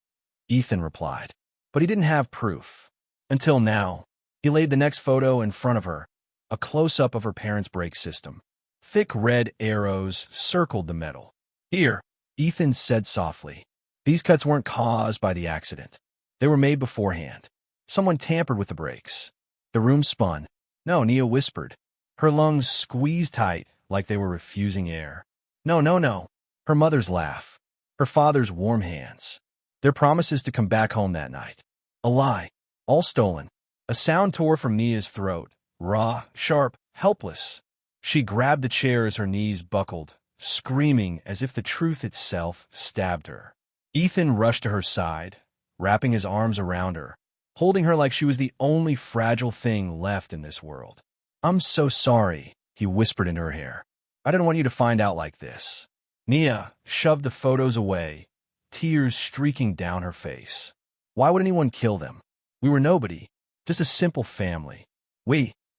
Ethan replied. But he didn't have proof. Until now. He laid the next photo in front of her, a close-up of her parents' brake system. Thick red arrows circled the metal. Here, Ethan said softly. These cuts weren't caused by the accident. They were made beforehand. Someone tampered with the brakes. The room spun. No, Nia whispered. Her lungs squeezed tight like they were refusing air. No, no, no. Her mother's laugh. Her father's warm hands. Their promises to come back home that night. A lie. All stolen. A sound tore from Nia's throat. Raw, sharp, helpless. She grabbed the chair as her knees buckled, screaming as if the truth itself stabbed her. Ethan rushed to her side, wrapping his arms around her, holding her like she was the only fragile thing left in this world. I'm so sorry, he whispered into her hair. I didn't want you to find out like this. Nia shoved the photos away, tears streaking down her face. Why would anyone kill them? We were nobody, just a simple family.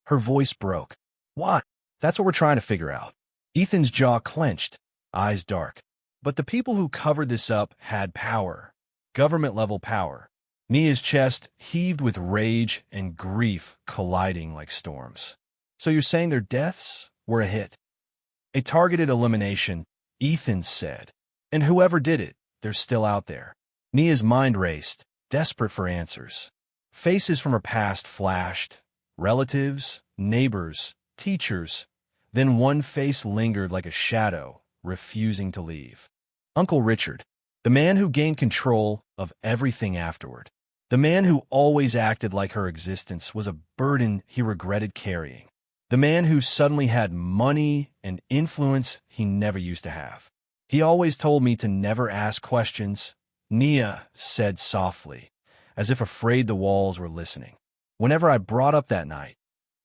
Her voice broke. Why? That's what we're trying to figure out. Ethan's jaw clenched, eyes dark. But the people who covered this up had power. Government-level power. Nia's chest heaved with rage and grief colliding like storms. So you're saying their deaths were a hit? A targeted elimination, Ethan said. And whoever did it, they're still out there. Nia's mind raced, desperate for answers. Faces from her past flashed. Relatives, neighbors, teachers. Then one face lingered like a shadow, refusing to leave. Uncle Richard, the man who gained control of everything afterward. The man who always acted like her existence was a burden he regretted carrying. The man who suddenly had money and influence he never used to have. He always told me to never ask questions, Nia said softly, as if afraid the walls were listening. Whenever I brought up that night,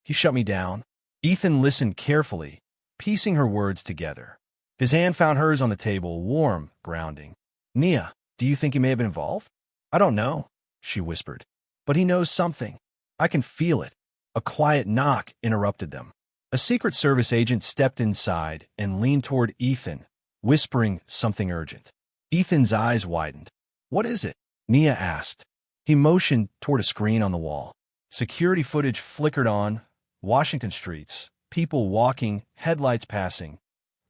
he shut me down. Ethan listened carefully, piecing her words together. His hand found hers on the table, warm, grounding. Nia, do you think he may have been involved? I don't know, she whispered. But he knows something. I can feel it. A quiet knock interrupted them. A Secret Service agent stepped inside and leaned toward Ethan, whispering something urgent. Ethan's eyes widened. What is it? Nia asked. He motioned toward a screen on the wall. Security footage flickered on, Washington streets, people walking, headlights passing.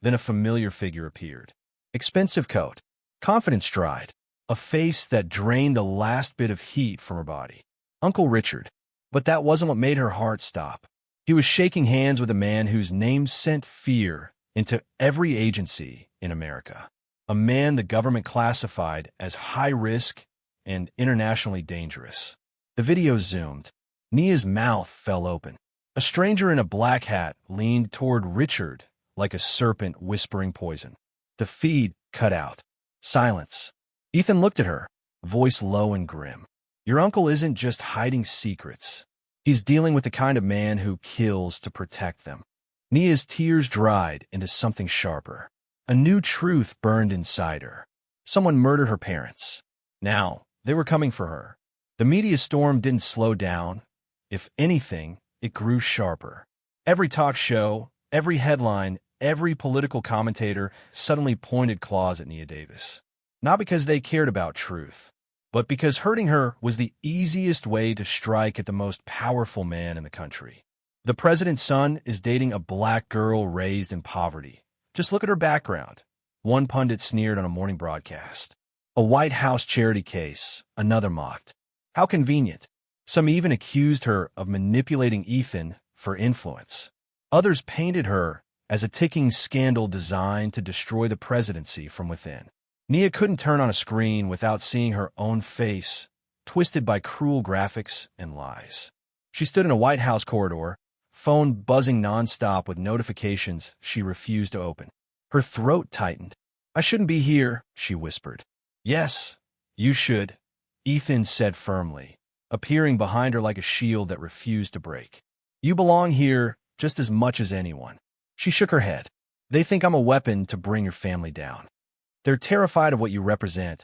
Then a familiar figure appeared. Expensive coat, confident stride, a face that drained the last bit of heat from her body. Uncle Richard. But that wasn't what made her heart stop. He was shaking hands with a man whose name sent fear into every agency in America. A man the government classified as high risk and internationally dangerous. The video zoomed. Nia's mouth fell open. A stranger in a black hat leaned toward Richard like a serpent whispering poison. The feed cut out. Silence. Ethan looked at her, voice low and grim. Your uncle isn't just hiding secrets. He's dealing with the kind of man who kills to protect them. Nia's tears dried into something sharper. A new truth burned inside her. Someone murdered her parents. Now, they were coming for her. The media storm didn't slow down. If anything, it grew sharper. Every talk show, every headline, every political commentator suddenly pointed claws at Nia Davis. Not because they cared about truth, but because hurting her was the easiest way to strike at the most powerful man in the country. The president's son is dating a black girl raised in poverty. Just look at her background. One pundit sneered on a morning broadcast. A White House charity case, another mocked. How convenient. Some even accused her of manipulating Ethan for influence. Others painted her as a ticking scandal designed to destroy the presidency from within. Nia couldn't turn on a screen without seeing her own face, twisted by cruel graphics and lies. She stood in a White House corridor, phone buzzing nonstop with notifications she refused to open. Her throat tightened. I shouldn't be here, she whispered. Yes, you should, Ethan said firmly, appearing behind her like a shield that refused to break. You belong here just as much as anyone. She shook her head. They think I'm a weapon to bring your family down. They're terrified of what you represent,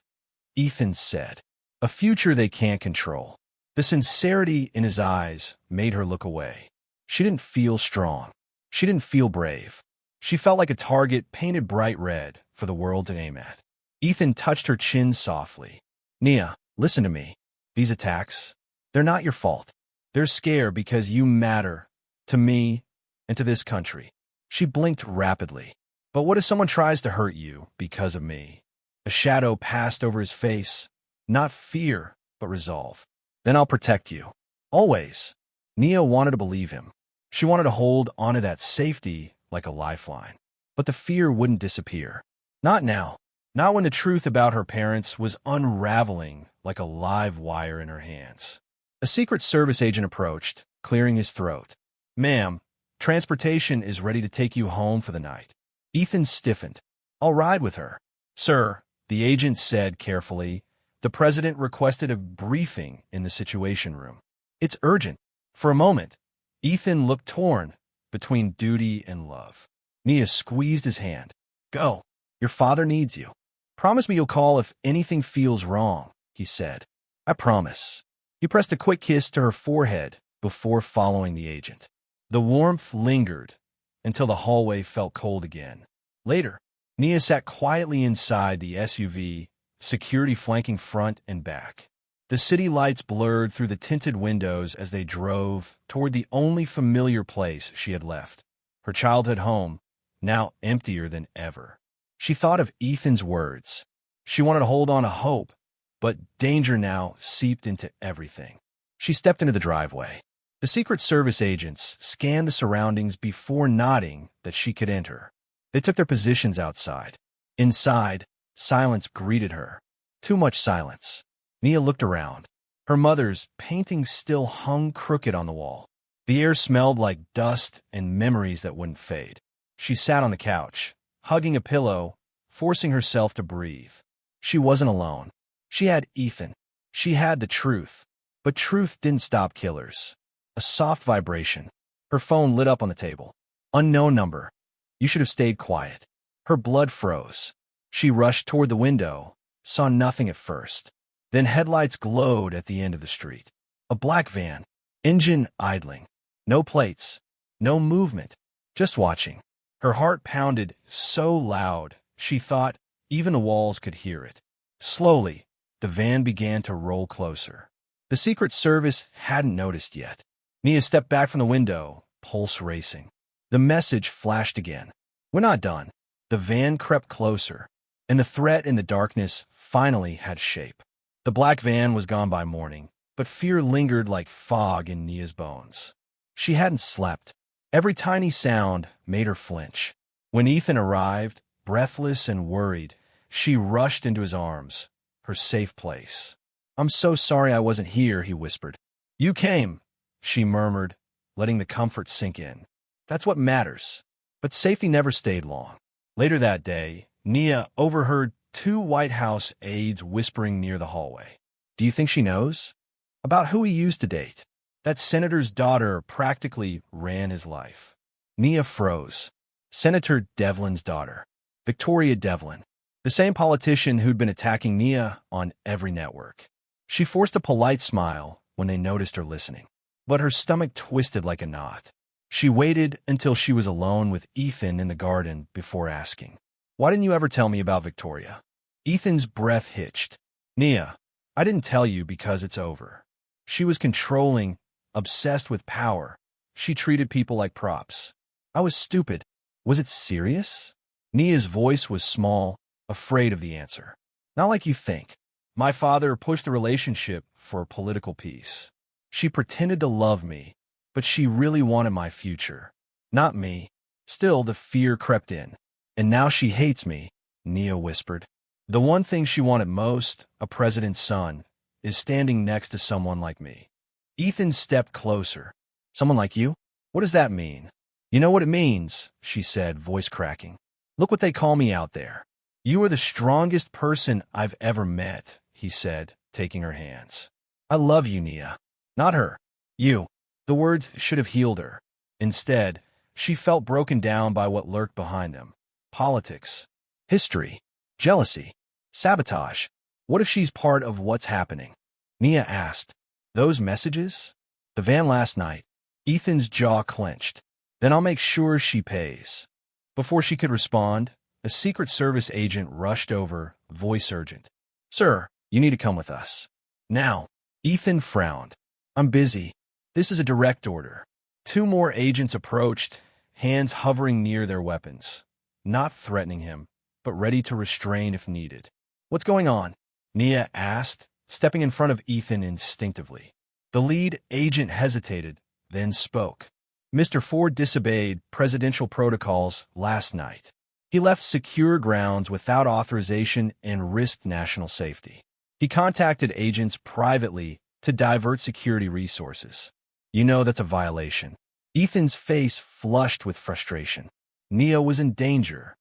Ethan said. A future they can't control. The sincerity in his eyes made her look away. She didn't feel strong. She didn't feel brave. She felt like a target painted bright red for the world to aim at. Ethan touched her chin softly. Nia, listen to me. These attacks, they're not your fault. They're scared because you matter to me and to this country. She blinked rapidly. But what if someone tries to hurt you because of me? A shadow passed over his face. Not fear, but resolve. Then I'll protect you. Always. Nia wanted to believe him. She wanted to hold onto that safety like a lifeline. But the fear wouldn't disappear. Not now. Not when the truth about her parents was unraveling like a live wire in her hands. A Secret Service agent approached, clearing his throat. Ma'am, transportation is ready to take you home for the night. Ethan stiffened. I'll ride with her. Sir, the agent said carefully, the president requested a briefing in the Situation Room. It's urgent. For a moment, Ethan looked torn between duty and love. Nia squeezed his hand. Go. Your father needs you. Promise me you'll call if anything feels wrong, he said. I promise. He pressed a quick kiss to her forehead before following the agent. The warmth lingered until the hallway felt cold again. Later, Nia sat quietly inside the SUV, security flanking front and back. The city lights blurred through the tinted windows as they drove toward the only familiar place she had left, her childhood home, now emptier than ever. She thought of Ethan's words. She wanted to hold on to hope, but danger now seeped into everything. She stepped into the driveway. The Secret Service agents scanned the surroundings before nodding that she could enter. They took their positions outside. Inside, Silence greeted her. Too much silence. Nia looked around. Her mother's painting still hung crooked on the wall. The air smelled like dust and memories that wouldn't fade. She sat on the couch, hugging a pillow, forcing herself to breathe. She wasn't alone. She had Ethan. She had the truth. But truth didn't stop killers. A soft vibration. Her phone lit up on the table. Unknown number. You should have stayed quiet. Her blood froze. She rushed toward the window, saw nothing at first. Then headlights glowed at the end of the street. A black van, engine idling. No plates, no movement, just watching. Her heart pounded so loud, she thought even the walls could hear it. Slowly, the van began to roll closer. The Secret Service hadn't noticed yet. Nia stepped back from the window, pulse racing. The message flashed again. We're not done. The van crept closer, and the threat in the darkness finally had shape. The black van was gone by morning, but fear lingered like fog in Nia's bones. She hadn't slept. Every tiny sound made her flinch. When Ethan arrived, breathless and worried, she rushed into his arms, her safe place. I'm so sorry I wasn't here, he whispered. You came, she murmured, letting the comfort sink in. That's what matters. But safety never stayed long. Later that day, Nia overheard 2 White House aides whispering near the hallway. Do you think she knows? About who he used to date. That senator's daughter practically ran his life. Nia froze. Senator Devlin's daughter. Victoria Devlin. The same politician who'd been attacking Nia on every network. She forced a polite smile when they noticed her listening. But her stomach twisted like a knot. She waited until she was alone with Ethan in the garden before asking, why didn't you ever tell me about Victoria? Ethan's breath hitched. Nia, I didn't tell you because it's over. She was controlling, obsessed with power. She treated people like props. I was stupid. Was it serious? Nia's voice was small, afraid of the answer. Not like you think. My father pushed the relationship for political peace. She pretended to love me, but she really wanted my future. Not me. Still, the fear crept in. And now she hates me, Nia whispered. The one thing she wanted most, a president's son, is standing next to someone like me. Ethan stepped closer. Someone like you? What does that mean? You know what it means, she said, voice cracking. Look what they call me out there. You are the strongest person I've ever met, he said, taking her hands. I love you, Nia. Not her. You. The words should have healed her. Instead, she felt broken down by what lurked behind them. Politics. History. Jealousy. Sabotage. What if she's part of what's happening? Nia asked. Those messages? The van last night. Ethan's jaw clenched. Then I'll make sure she pays. Before she could respond, a Secret Service agent rushed over, voice urgent. Sir, you need to come with us. Now. Ethan frowned. I'm busy. This is a direct order. 2 more agents approached, hands hovering near their weapons. Not threatening him, but ready to restrain if needed. What's going on? Nia asked, stepping in front of Ethan instinctively. The lead agent hesitated, then spoke. Mr. Ford disobeyed presidential protocols last night. He left secure grounds without authorization and risked national safety. He contacted agents privately to divert security resources. You know that's a violation. Ethan's face flushed with frustration. Nia was in danger,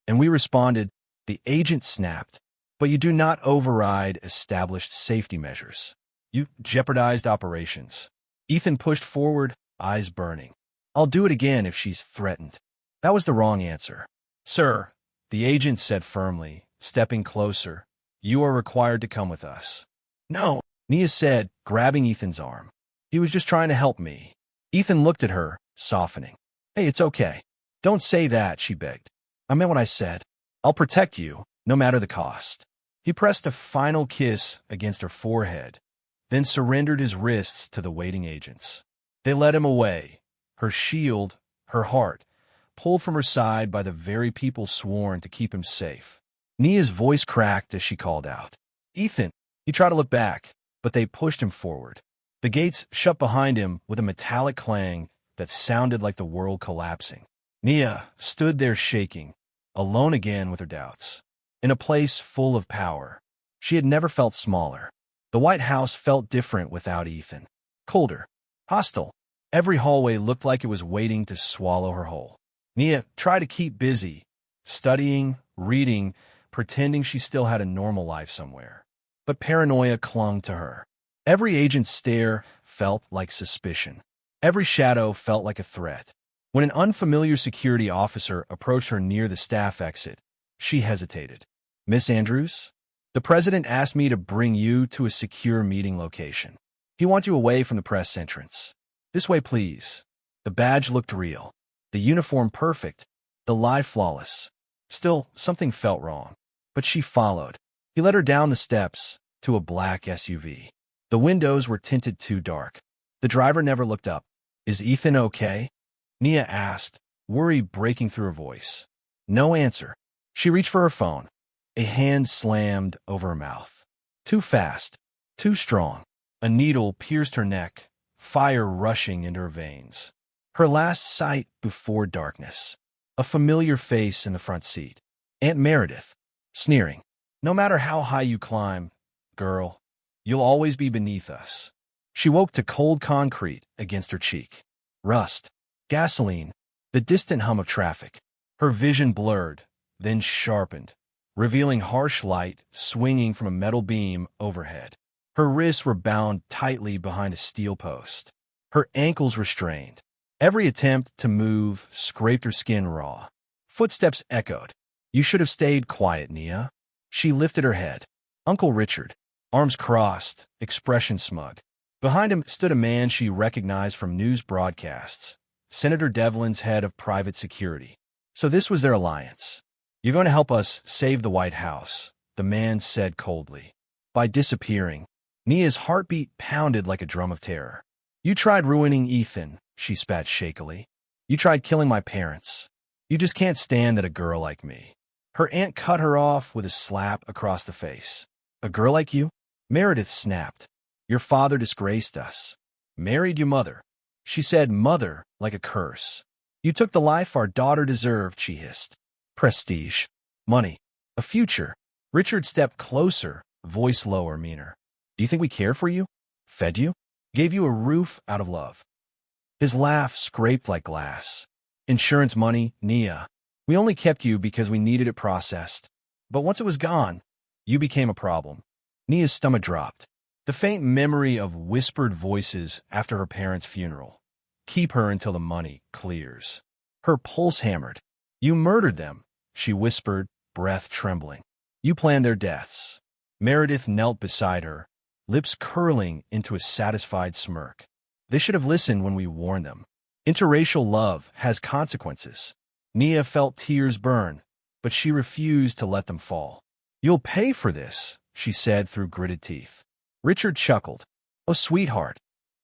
and we responded. The agent snapped. But you do not override established safety measures. You jeopardized operations. Ethan pushed forward, eyes burning. I'll do it again if she's threatened. That was the wrong answer. Sir, the agent said firmly, stepping closer, you are required to come with us. No, Nia said, grabbing Ethan's arm. He was just trying to help me. Ethan looked at her, softening. Hey, it's okay. Don't say that, she begged. I meant what I said. I'll protect you, no matter the cost. He pressed a final kiss against her forehead, then surrendered his wrists to the waiting agents. They led him away, her shield, her heart, pulled from her side by the very people sworn to keep him safe. Nia's voice cracked as she called out. Ethan! He tried to look back, but they pushed him forward. The gates shut behind him with a metallic clang that sounded like the world collapsing. Nia stood there shaking, alone again with her doubts. in a place full of power. She had never felt smaller. The White House felt different without Ethan. Colder. Hostile. Every hallway looked like it was waiting to swallow her whole. Nia tried to keep busy, studying, reading, pretending she still had a normal life somewhere. But paranoia clung to her. Every agent's stare felt like suspicion. Every shadow felt like a threat. When an unfamiliar security officer approached her near the staff exit, she hesitated. "Miss Andrews? The president asked me to bring you to a secure meeting location. He wants you away from the press entrance. This way, please." The badge looked real. The uniform perfect. The lie flawless. Still, something felt wrong. But she followed. He led her down the steps to a black SUV. The windows were tinted too dark. The driver never looked up. "Is Ethan okay?" Nia asked, worry breaking through her voice. No answer. She reached for her phone. A hand slammed over her mouth. Too fast. Too strong. A needle pierced her neck, fire rushing into her veins. Her last sight before darkness. A familiar face in the front seat. Aunt Meredith, sneering. "No matter how high you climb, girl, you'll always be beneath us." She woke to cold concrete against her cheek. Rust. Gasoline. The distant hum of traffic. Her vision blurred, then sharpened, revealing harsh light swinging from a metal beam overhead. Her wrists were bound tightly behind a steel post. Her ankles restrained. Every attempt to move scraped her skin raw. Footsteps echoed. "You should have stayed quiet, Nia." She lifted her head. Uncle Richard, arms crossed, expression smug. Behind him stood a man she recognized from news broadcasts, Senator Devlin's head of private security. So this was their alliance. "You're going to help us save the White House," the man said coldly. By disappearing, Nia's heartbeat pounded like a drum of terror. "You tried ruining Ethan," she spat shakily. "You tried killing my parents. You just can't stand that a girl like me." Her aunt cut her off with a slap across the face. "A girl like you?" Meredith snapped. "Your father disgraced us. Married your mother." She said mother like a curse. "You took the life our daughter deserved," she hissed. "Prestige. Money. A future." Richard stepped closer, voice lower, meaner. "Do you think we care for you? Fed you? Gave you a roof out of love?" His laugh scraped like glass. "Insurance money, Nia. We only kept you because we needed it processed. But once it was gone, you became a problem." Nia's stomach dropped. The faint memory of whispered voices after her parents' funeral. "Keep her until the money clears." Her pulse hammered. "You murdered them," she whispered, breath trembling. "You planned their deaths." Meredith knelt beside her, lips curling into a satisfied smirk. "They should have listened when we warned them. Interracial love has consequences." Nia felt tears burn, but she refused to let them fall. "You'll pay for this," she said through gritted teeth. Richard chuckled. "Oh, sweetheart,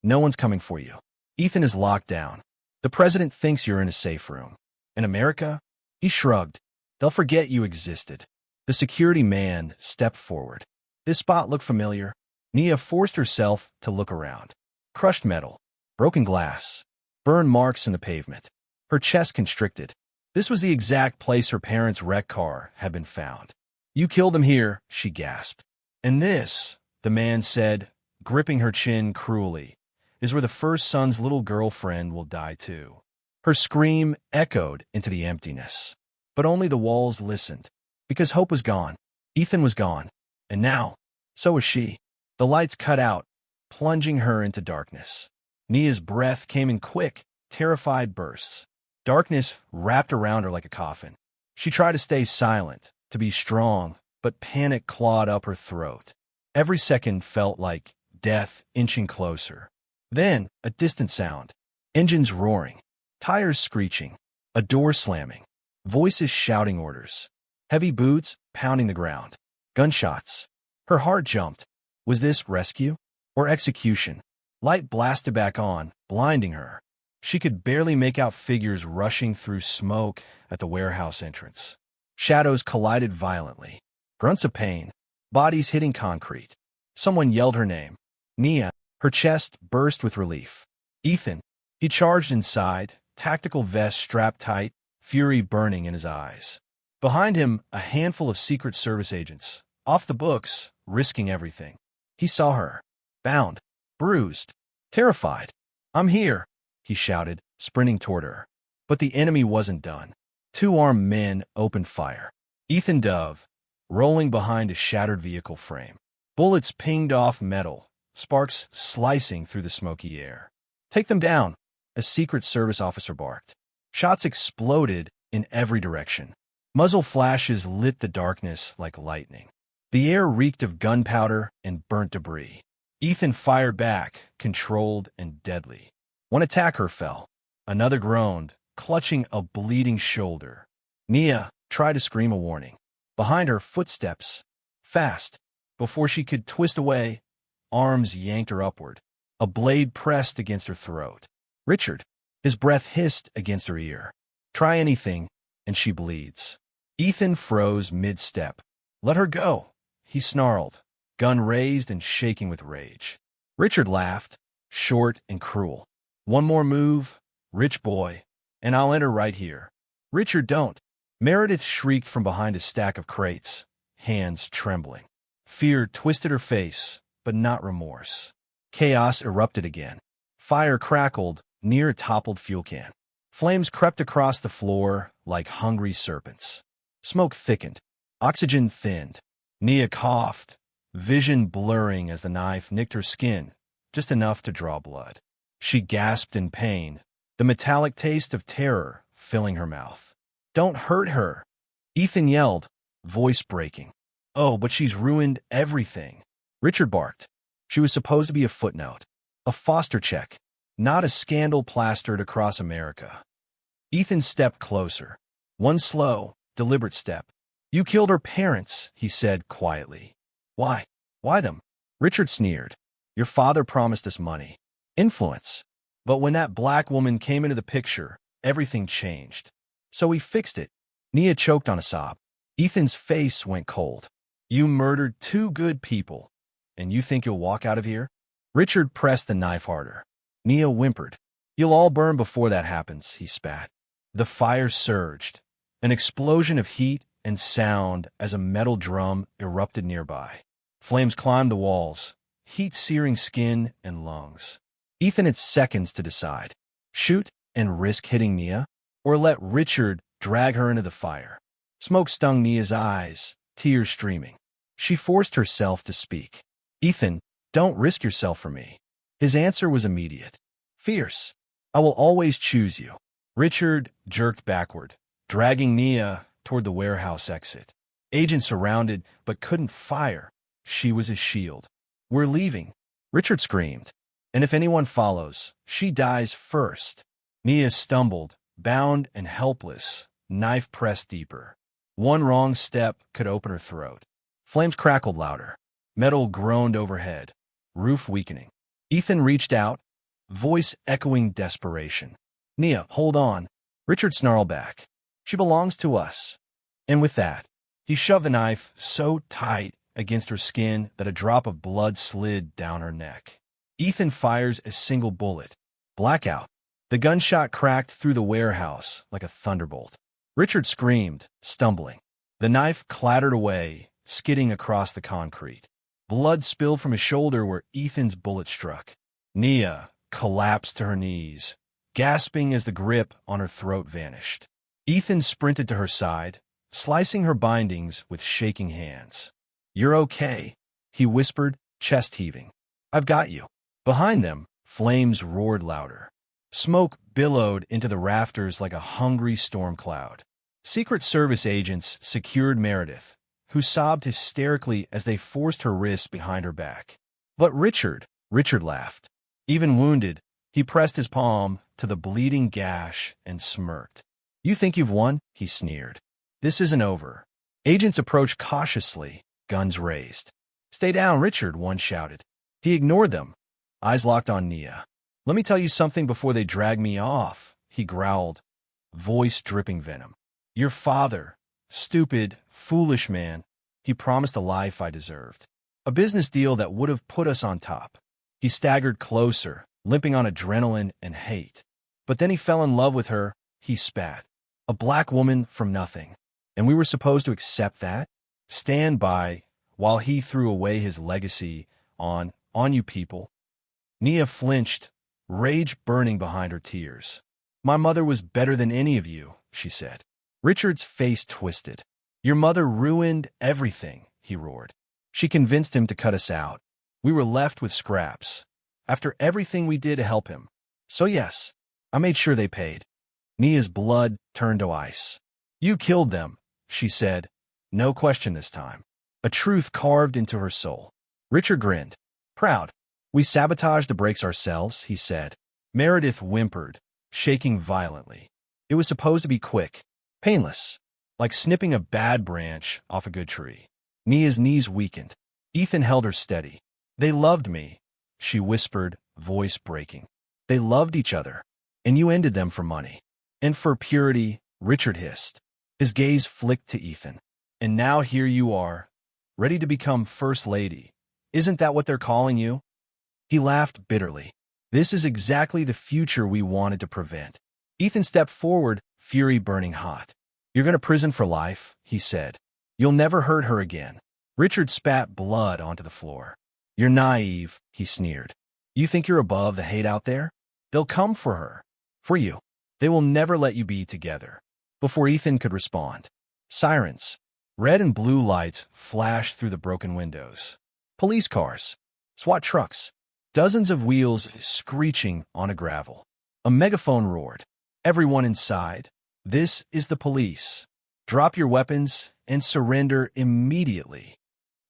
no one's coming for you. Ethan is locked down. The president thinks you're in a safe room. In America?" He shrugged. "They'll forget you existed." The security man stepped forward. This spot looked familiar. Nia forced herself to look around. Crushed metal, broken glass, burn marks in the pavement. Her chest constricted. This was the exact place her parents' wrecked car had been found. "You killed them here," she gasped. "And this," the man said, gripping her chin cruelly, "is where the first son's little girlfriend will die too." Her scream echoed into the emptiness. But only the walls listened. Because hope was gone. Ethan was gone. And now, so was she. The lights cut out, plunging her into darkness. Nia's breath came in quick, terrified bursts. Darkness wrapped around her like a coffin. She tried to stay silent, to be strong, but panic clawed up her throat. Every second felt like death inching closer. Then, a distant sound. Engines roaring. Tires screeching. A door slamming. Voices shouting orders. Heavy boots pounding the ground. Gunshots. Her heart jumped. Was this rescue? Or execution? Light blasted back on, blinding her. She could barely make out figures rushing through smoke at the warehouse entrance. Shadows collided violently. Grunts of pain. Bodies hitting concrete. Someone yelled her name. Nia. Her chest burst with relief. Ethan. He charged inside, tactical vest strapped tight, fury burning in his eyes. Behind him, a handful of Secret Service agents, off the books, risking everything. He saw her, bound, bruised, terrified. "I'm here," he shouted, sprinting toward her. But the enemy wasn't done. Two armed men opened fire. Ethan dove, rolling behind a shattered vehicle frame. Bullets pinged off metal, sparks slicing through the smoky air. "Take them down," a Secret Service officer barked. Shots exploded in every direction. Muzzle flashes lit the darkness like lightning. The air reeked of gunpowder and burnt debris. Ethan fired back, controlled and deadly. One attacker fell. Another groaned, clutching a bleeding shoulder. Nia tried to scream a warning. Behind her, footsteps. Fast. Before she could twist away, arms yanked her upward. A blade pressed against her throat. "Richard." His breath hissed against her ear. "Try anything, and she bleeds." Ethan froze mid-step. "Let her go," he snarled, gun raised and shaking with rage. Richard laughed, short and cruel. "One more move, rich boy, and I'll enter right here." "Richard, don't." Meredith shrieked from behind a stack of crates, hands trembling. Fear twisted her face, but not remorse. Chaos erupted again. Fire crackled near a toppled fuel can. Flames crept across the floor like hungry serpents. Smoke thickened. Oxygen thinned. Nia coughed, vision blurring as the knife nicked her skin, just enough to draw blood. She gasped in pain, the metallic taste of terror filling her mouth. "Don't hurt her," Ethan yelled, voice breaking. "Oh, but she's ruined everything," Richard barked. She was supposed to be a footnote, a foster check, not a scandal plastered across America. Ethan stepped closer. One slow, deliberate step. "You killed her parents," he said quietly. "Why? Why them?" Richard sneered. "Your father promised us money, influence. But when that black woman came into the picture, everything changed. So we fixed it." Nia choked on a sob. Ethan's face went cold. "You murdered two good people, and you think you'll walk out of here?" Richard pressed the knife harder. Nia whimpered. "You'll all burn before that happens," he spat. The fire surged, an explosion of heat and sound as a metal drum erupted nearby. Flames climbed the walls, heat searing skin and lungs. Ethan had seconds to decide. Shoot and risk hitting Nia, or let Richard drag her into the fire. Smoke stung Nia's eyes, tears streaming. She forced herself to speak. "Ethan, don't risk yourself for me." His answer was immediate. Fierce. "I will always choose you." Richard jerked backward, dragging Nia toward the warehouse exit. Agents surrounded, but couldn't fire. She was his shield. "We're leaving," Richard screamed. "And if anyone follows, she dies first." Nia stumbled, bound and helpless, knife pressed deeper. One wrong step could open her throat. Flames crackled louder. Metal groaned overhead, roof weakening. Ethan reached out, voice echoing desperation. "Nia, hold on." Richard snarled back. "She belongs to us." And with that, he shoved the knife so tight against her skin that a drop of blood slid down her neck. Ethan fires a single bullet. Blackout. The gunshot cracked through the warehouse like a thunderbolt. Richard screamed, stumbling. The knife clattered away, skidding across the concrete. Blood spilled from his shoulder where Ethan's bullet struck. Nia collapsed to her knees, gasping as the grip on her throat vanished. Ethan sprinted to her side, slicing her bindings with shaking hands. "You're okay," he whispered, chest heaving. "I've got you." Behind them, flames roared louder. Smoke billowed into the rafters like a hungry storm cloud. Secret Service agents secured Meredith, who sobbed hysterically as they forced her wrists behind her back. But Richard laughed. Even wounded, he pressed his palm to the bleeding gash and smirked. "You think you've won?" he sneered. "This isn't over." Agents approached cautiously, guns raised. "Stay down, Richard," one shouted. He ignored them, eyes locked on Nia. "Let me tell you something before they drag me off," he growled, voice dripping venom. "Your father, stupid, foolish man, he promised a life I deserved. A business deal that would have put us on top." He staggered closer, limping on adrenaline and hate. But then he fell in love with her, he spat. A black woman from nothing. And we were supposed to accept that? Stand by while he threw away his legacy on you people? Nia flinched, rage burning behind her tears. My mother was better than any of you, she said. Richard's face twisted. Your mother ruined everything, he roared. She convinced him to cut us out. We were left with scraps, after everything we did to help him. So yes, I made sure they paid. Nia's blood turned to ice. You killed them, she said, no question this time. A truth carved into her soul. Richard grinned. Proud. We sabotaged the brakes ourselves, he said. Meredith whimpered, shaking violently. It was supposed to be quick, painless, like snipping a bad branch off a good tree. Nia's knees weakened. Ethan held her steady. They loved me, she whispered, voice breaking. They loved each other, and you ended them for money. And for purity, Richard hissed. His gaze flicked to Ethan. And now here you are, ready to become First Lady. Isn't that what they're calling you? He laughed bitterly. This is exactly the future we wanted to prevent. Ethan stepped forward, fury burning hot. You're going to prison for life, he said. You'll never hurt her again. Richard spat blood onto the floor. You're naive, he sneered. You think you're above the hate out there? They'll come for her. For you. They will never let you be together. Before Ethan could respond, sirens, red and blue lights flashed through the broken windows. Police cars, SWAT trucks, dozens of wheels screeching on a gravel. A megaphone roared. Everyone inside. This is the police. Drop your weapons and surrender immediately.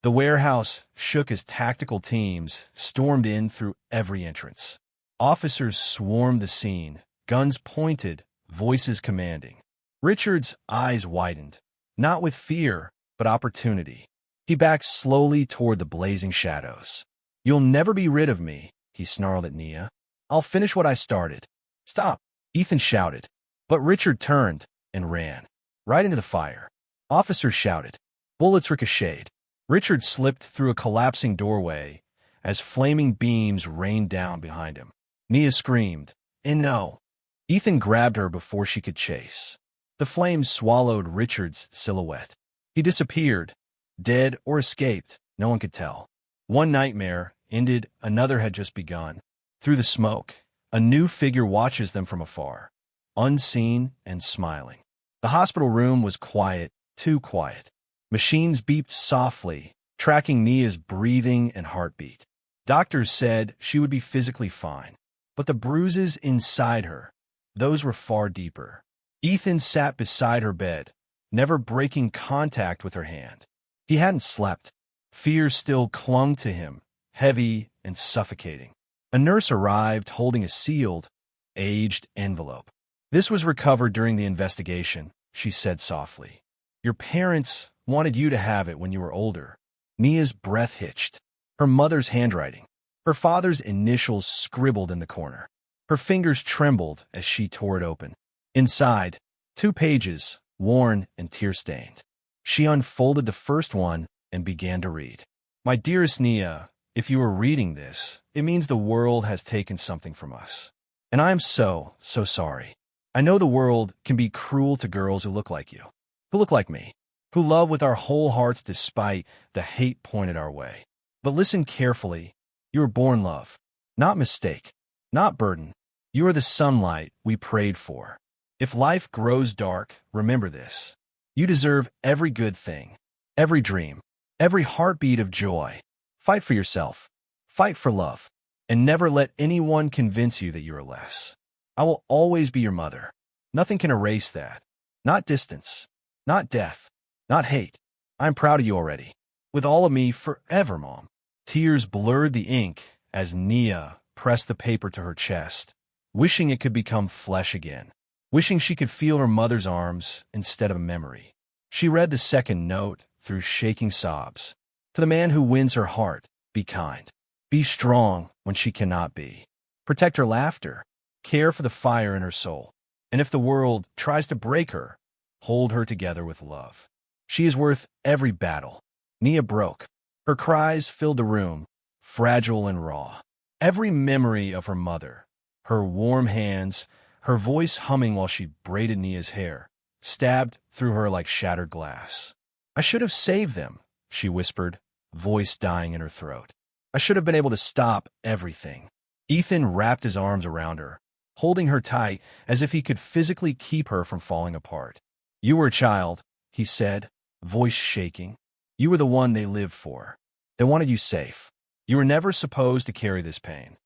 The warehouse shook as tactical teams stormed in through every entrance. Officers swarmed the scene, guns pointed, voices commanding. Richard's eyes widened, not with fear, but opportunity. He backed slowly toward the blazing shadows. You'll never be rid of me, he snarled at Nia. I'll finish what I started. Stop, Ethan shouted. But Richard turned and ran, right into the fire. Officers shouted. Bullets ricocheted. Richard slipped through a collapsing doorway as flaming beams rained down behind him. Nia screamed, and no. Ethan grabbed her before she could chase. The flames swallowed Richard's silhouette. He disappeared, dead or escaped, no one could tell. One nightmare ended, another had just begun. Through the smoke, a new figure watches them from afar, unseen and smiling. The hospital room was quiet, too quiet. Machines beeped softly, tracking Nia's breathing and heartbeat. Doctors said she would be physically fine, but the bruises inside her, those were far deeper. Ethan sat beside her bed, never breaking contact with her hand. He hadn't slept. Fear still clung to him, heavy and suffocating. A nurse arrived holding a sealed, aged envelope. This was recovered during the investigation, she said softly. Your parents wanted you to have it when you were older. Nia's breath hitched. Her mother's handwriting. Her father's initials scribbled in the corner. Her fingers trembled as she tore it open. Inside, 2 pages, worn and tear-stained. She unfolded the first one and began to read. My dearest Nia, if you are reading this, it means the world has taken something from us. And I am so sorry. I know the world can be cruel to girls who look like you, who look like me, who love with our whole hearts despite the hate pointed our way. But listen carefully. You were born love, not mistake, not burden. You are the sunlight we prayed for. If life grows dark, remember this. You deserve every good thing, every dream, every heartbeat of joy. Fight for yourself. Fight for love. And never let anyone convince you that you are less. I will always be your mother. Nothing can erase that. Not distance. Not death. Not hate. I'm proud of you already. With all of me forever, Mom. Tears blurred the ink as Nia pressed the paper to her chest, wishing it could become flesh again, wishing she could feel her mother's arms instead of a memory. She read the second note through shaking sobs. To the man who wins her heart, be kind. Be strong when she cannot be. Protect her laughter. Care for the fire in her soul. And if the world tries to break her, hold her together with love. She is worth every battle. Nia broke. Her cries filled the room, fragile and raw. Every memory of her mother, her warm hands, her voice humming while she braided Nia's hair, stabbed through her like shattered glass. "I should have saved them," she whispered, voice dying in her throat. "I should have been able to stop everything." Ethan wrapped his arms around her, holding her tight as if he could physically keep her from falling apart. "You were a child," he said, voice shaking. "You were the one they lived for. They wanted you safe. You were never supposed to carry this pain.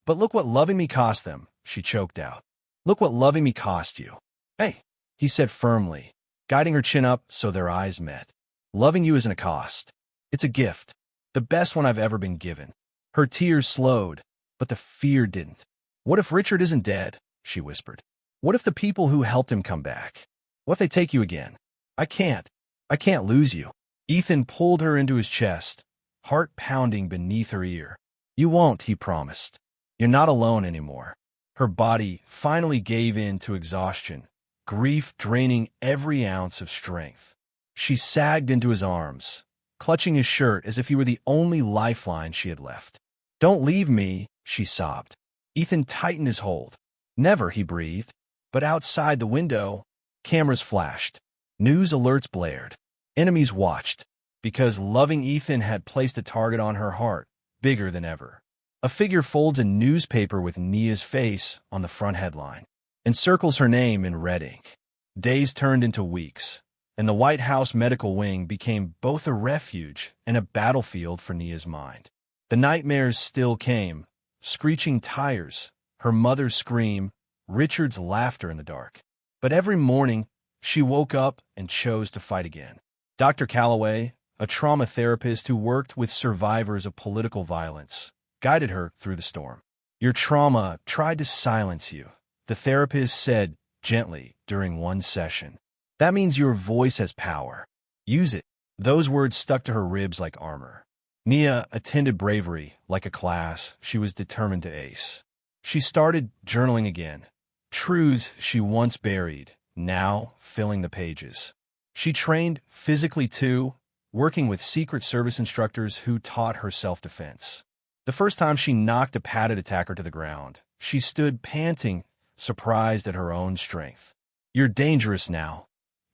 But look what loving me cost them," she choked out. "Look what loving me cost you." "Hey," he said firmly, guiding her chin up so their eyes met. "Loving you isn't a cost. It's a gift. The best one I've ever been given." Her tears slowed, but the fear didn't. "What if Richard isn't dead?" she whispered. "What if the people who helped him come back? What if they take you again? I can't lose you." Ethan pulled her into his chest, heart pounding beneath her ear. "You won't," he promised. "You're not alone anymore." Her body finally gave in to exhaustion, grief draining every ounce of strength. She sagged into his arms, clutching his shirt as if he were the only lifeline she had left. "Don't leave me," she sobbed. Ethan tightened his hold. "Never," he breathed. But outside the window, cameras flashed. News alerts blared. Enemies watched, because loving Ethan had placed a target on her heart, bigger than ever. A figure folds a newspaper with Nia's face on the front headline, and circles her name in red ink. Days turned into weeks, and the White House medical wing became both a refuge and a battlefield for Nia's mind. The nightmares still came, screeching tires, her mother's scream, Richard's laughter in the dark. But every morning, she woke up and chose to fight again. Dr. Calloway, a trauma therapist who worked with survivors of political violence, guided her through the storm. "Your trauma tried to silence you," the therapist said gently during one session. "That means your voice has power. Use it." Those words stuck to her ribs like armor. Nia attended bravery like a class she was determined to ace. She started journaling again, truths she once buried, now filling the pages. She trained physically too, working with Secret Service instructors who taught her self-defense. The first time she knocked a padded attacker to the ground, she stood panting, surprised at her own strength. "You're dangerous now,"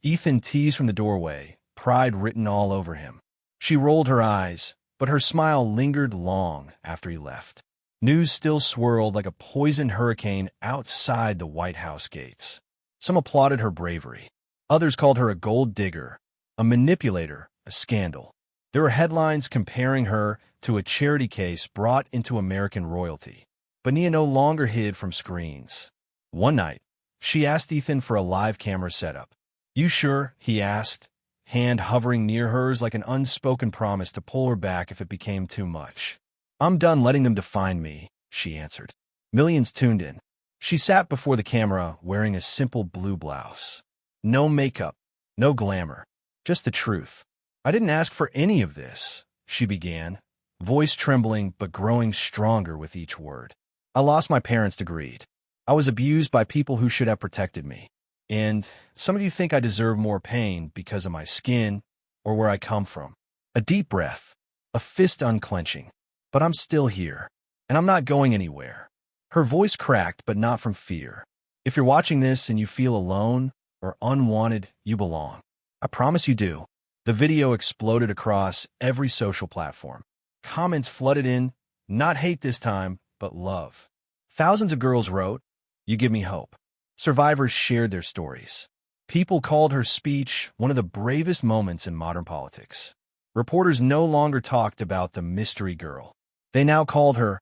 Ethan teased from the doorway, pride written all over him. She rolled her eyes, but her smile lingered long after he left. News still swirled like a poisoned hurricane outside the White House gates. Some applauded her bravery. Others called her a gold digger, a manipulator, a scandal. There were headlines comparing her to a charity case brought into American royalty. But Nia no longer hid from screens. One night, she asked Ethan for a live camera setup. "You sure?" he asked, hand hovering near hers like an unspoken promise to pull her back if it became too much. "I'm done letting them define me," she answered. Millions tuned in. She sat before the camera wearing a simple blue blouse. No makeup, no glamour, just the truth. "I didn't ask for any of this," she began, voice trembling but growing stronger with each word. "I lost my parents to greed. I was abused by people who should have protected me. And some of you think I deserve more pain because of my skin or where I come from." A deep breath, a fist unclenching. "But I'm still here, and I'm not going anywhere." Her voice cracked, but not from fear. If you're watching this and you feel alone or unwanted, you belong. I promise you do. The video exploded across every social platform. Comments flooded in, not hate this time, but love. Thousands of girls wrote, "You give me hope." Survivors shared their stories. People called her speech one of the bravest moments in modern politics. Reporters no longer talked about the mystery girl. They now called her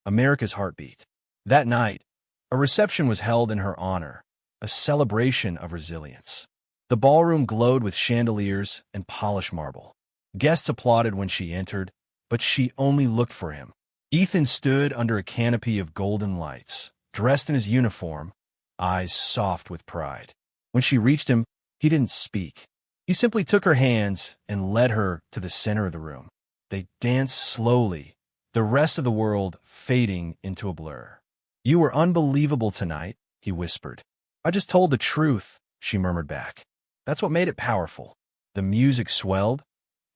America's heartbeat. That night, a reception was held in her honor, a celebration of resilience. The ballroom glowed with chandeliers and polished marble. Guests applauded when she entered, but she only looked for him. Ethan stood under a canopy of golden lights, dressed in his uniform, eyes soft with pride. When she reached him, he didn't speak. He simply took her hands and led her to the center of the room. They danced slowly, the rest of the world fading into a blur. "You were unbelievable tonight," he whispered. "I just told the truth," she murmured back. That's what made it powerful. The music swelled,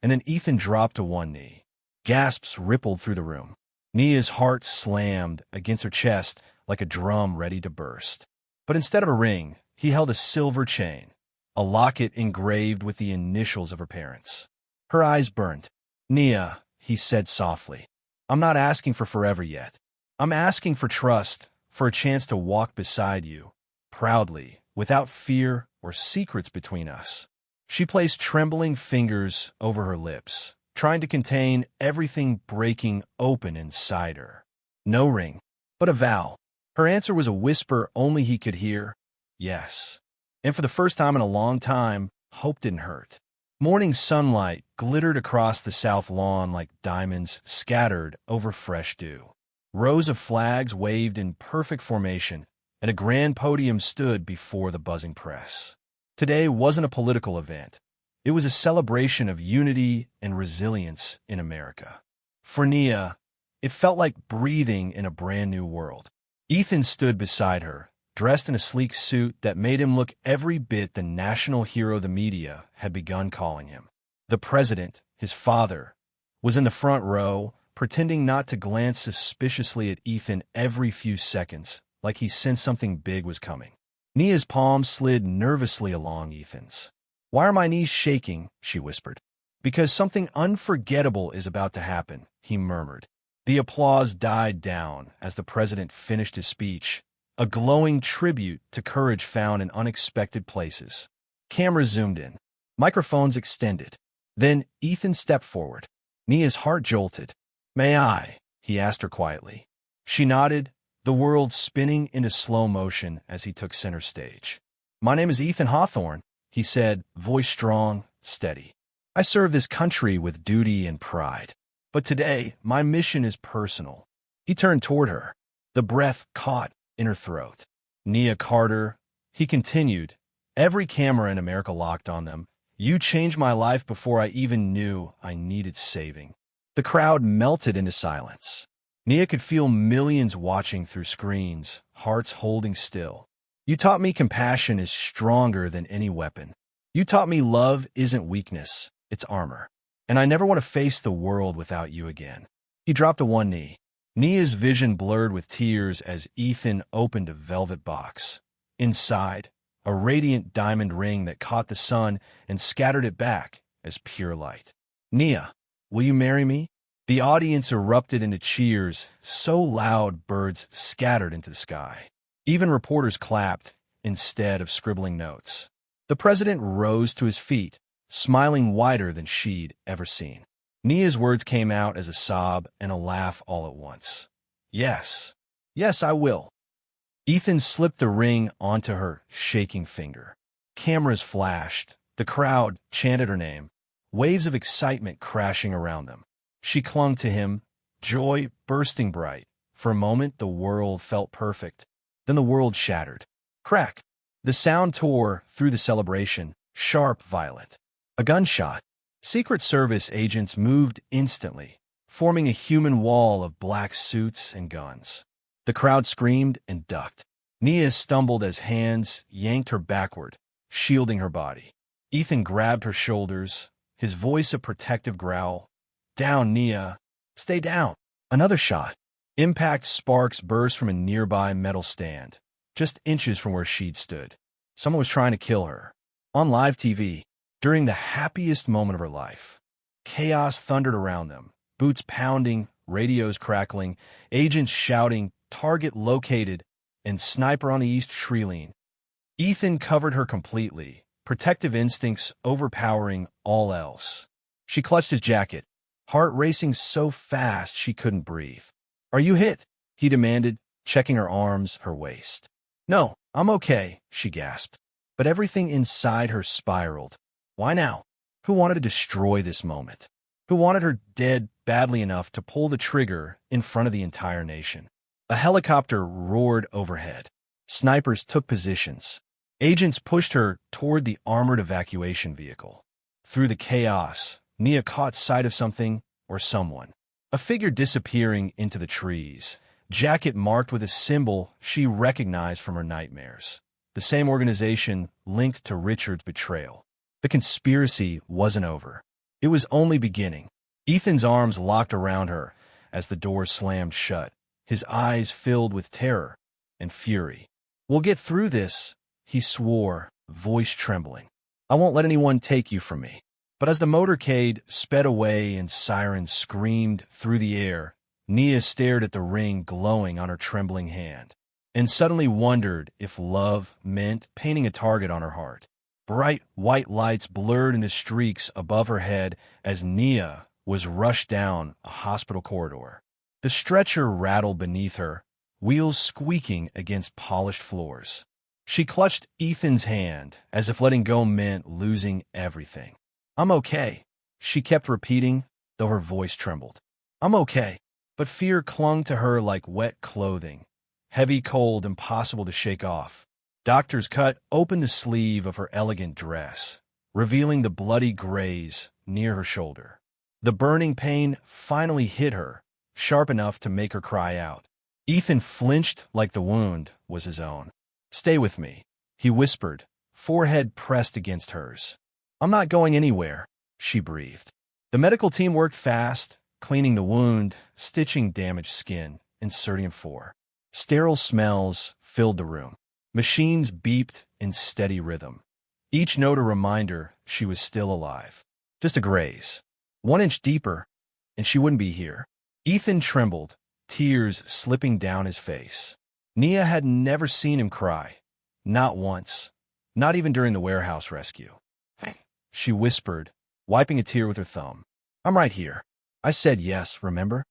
and then Ethan dropped to one knee. Gasps rippled through the room. Nia's heart slammed against her chest like a drum ready to burst. But instead of a ring, he held a silver chain, a locket engraved with the initials of her parents. Her eyes burned. "Nia," he said softly, "I'm not asking for forever yet. I'm asking for trust, for a chance to walk beside you, proudly, without fear or secrets between us." She placed trembling fingers over her lips, trying to contain everything breaking open inside her. No ring, but a vow. Her answer was a whisper only he could hear. Yes. And for the first time in a long time, hope didn't hurt. Morning sunlight glittered across the south lawn like diamonds scattered over fresh dew. Rows of flags waved in perfect formation, and a grand podium stood before the buzzing press. Today wasn't a political event. It was a celebration of unity and resilience in America. For Nia, it felt like breathing in a brand new world. Ethan stood beside her, dressed in a sleek suit that made him look every bit the national hero the media had begun calling him. The president, his father, was in the front row, pretending not to glance suspiciously at Ethan every few seconds, like he sensed something big was coming. Nia's palm slid nervously along Ethan's. "Why are my knees shaking?" she whispered. "Because something unforgettable is about to happen," he murmured. The applause died down as the president finished his speech, a glowing tribute to courage found in unexpected places. Cameras zoomed in. Microphones extended. Then Ethan stepped forward. Nia's heart jolted. "May I?" he asked her quietly. She nodded, the world spinning into slow motion as he took center stage. "My name is Ethan Hawthorne," he said, voice strong, steady. "I serve this country with duty and pride. But today, my mission is personal." He turned toward her, the breath caught in her throat. "Nia Carter," he continued, every camera in America locked on them, "you changed my life before I even knew I needed saving." The crowd melted into silence. Nia could feel millions watching through screens, hearts holding still. "You taught me compassion is stronger than any weapon. You taught me love isn't weakness, it's armor. And I never want to face the world without you again." He dropped to one knee. Nia's vision blurred with tears as Ethan opened a velvet box. Inside, a radiant diamond ring that caught the sun and scattered it back as pure light. "Nia, will you marry me?" The audience erupted into cheers, so loud birds scattered into the sky. Even reporters clapped instead of scribbling notes. The president rose to his feet, smiling wider than she'd ever seen. Nia's words came out as a sob and a laugh all at once. "Yes, yes, I will." Ethan slipped the ring onto her shaking finger. Cameras flashed. The crowd chanted her name, waves of excitement crashing around them. She clung to him, joy bursting bright. For a moment, the world felt perfect. Then the world shattered. Crack! The sound tore through the celebration, sharp, violent. A gunshot. Secret Service agents moved instantly, forming a human wall of black suits and guns. The crowd screamed and ducked. Nia stumbled as hands yanked her backward, shielding her body. Ethan grabbed her shoulders, his voice a protective growl. "Down, Nia. Stay down." Another shot. Impact sparks burst from a nearby metal stand, just inches from where she'd stood. Someone was trying to kill her. On live TV, during the happiest moment of her life. Chaos thundered around them, boots pounding, radios crackling, agents shouting, "Target located," and "Sniper on the east shrilling." Ethan covered her completely, protective instincts overpowering all else. She clutched his jacket, heart racing so fast she couldn't breathe. "Are you hit?" he demanded, checking her arms, her waist. "No, I'm okay," she gasped. But everything inside her spiraled. Why now? Who wanted to destroy this moment? Who wanted her dead badly enough to pull the trigger in front of the entire nation? A helicopter roared overhead. Snipers took positions. Agents pushed her toward the armored evacuation vehicle. Through the chaos, Nia caught sight of something or someone. A figure disappearing into the trees, jacket marked with a symbol she recognized from her nightmares. The same organization linked to Richard's betrayal. The conspiracy wasn't over. It was only beginning. Ethan's arms locked around her as the door slammed shut, his eyes filled with terror and fury. "We'll get through this," he swore, voice trembling. I won't let anyone take you from me." But as the motorcade sped away and sirens screamed through the air, Nia stared at the ring glowing on her trembling hand, and suddenly wondered if love meant painting a target on her heart. Bright white lights blurred into streaks above her head as Nia was rushed down a hospital corridor. The stretcher rattled beneath her, wheels squeaking against polished floors. She clutched Ethan's hand as if letting go meant losing everything. "I'm okay," she kept repeating, though her voice trembled. "I'm okay." But fear clung to her like wet clothing, heavy, cold, impossible to shake off. Doctors cut open the sleeve of her elegant dress, revealing the bloody graze near her shoulder. The burning pain finally hit her, sharp enough to make her cry out. Ethan flinched like the wound was his own. "Stay with me," he whispered, forehead pressed against hers. "I'm not going anywhere," she breathed. The medical team worked fast, cleaning the wound, stitching damaged skin, inserting IV. Sterile smells filled the room. Machines beeped in steady rhythm, each note a reminder she was still alive. Just a graze. 1 inch deeper, and she wouldn't be here. Ethan trembled, tears slipping down his face. Nia had never seen him cry. Not once. Not even during the warehouse rescue. She whispered, wiping a tear with her thumb. "I'm right here. I said yes, remember?"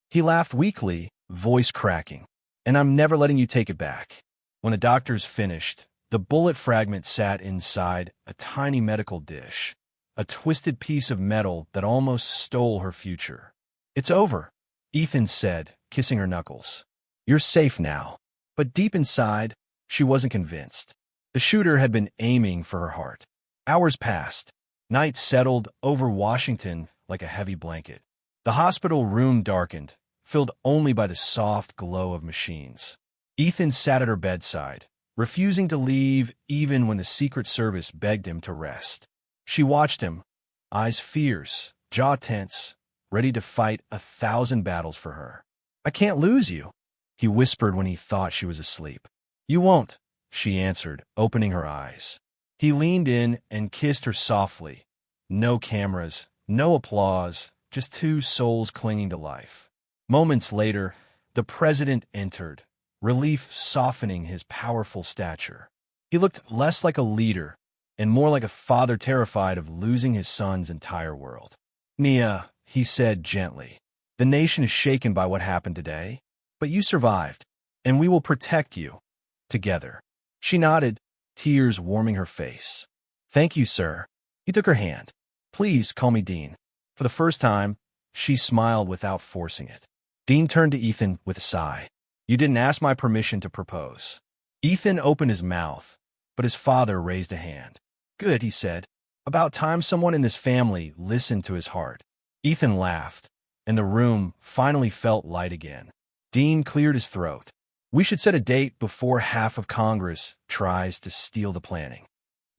He laughed weakly, voice cracking. "And I'm never letting you take it back." When the doctors finished, the bullet fragment sat inside a tiny medical dish, a twisted piece of metal that almost stole her future. "It's over," Ethan said, kissing her knuckles. "You're safe now." But deep inside, she wasn't convinced. The shooter had been aiming for her heart. Hours passed. Night settled over Washington like a heavy blanket. The hospital room darkened, filled only by the soft glow of machines. Ethan sat at her bedside, refusing to leave even when the Secret Service begged him to rest. She watched him, eyes fierce, jaw tense, ready to fight 1,000 battles for her. "I can't lose you," he whispered when he thought she was asleep. "You won't," she answered, opening her eyes. He leaned in and kissed her softly. No cameras, no applause, just two souls clinging to life. Moments later, the president entered, relief softening his powerful stature. He looked less like a leader and more like a father terrified of losing his son's entire world. "Nia," he said gently, "the nation is shaken by what happened today, but you survived, and we will protect you, together." She nodded, tears warming her face. "Thank you, sir." He took her hand. "Please call me Dean." For the first time, she smiled without forcing it. Dean turned to Ethan with a sigh. "You didn't ask my permission to propose." Ethan opened his mouth, but his father raised a hand. "Good," he said. "About time someone in this family listened to his heart." Ethan laughed, and the room finally felt light again. Dean cleared his throat. "We should set a date before half of Congress tries to steal the planning."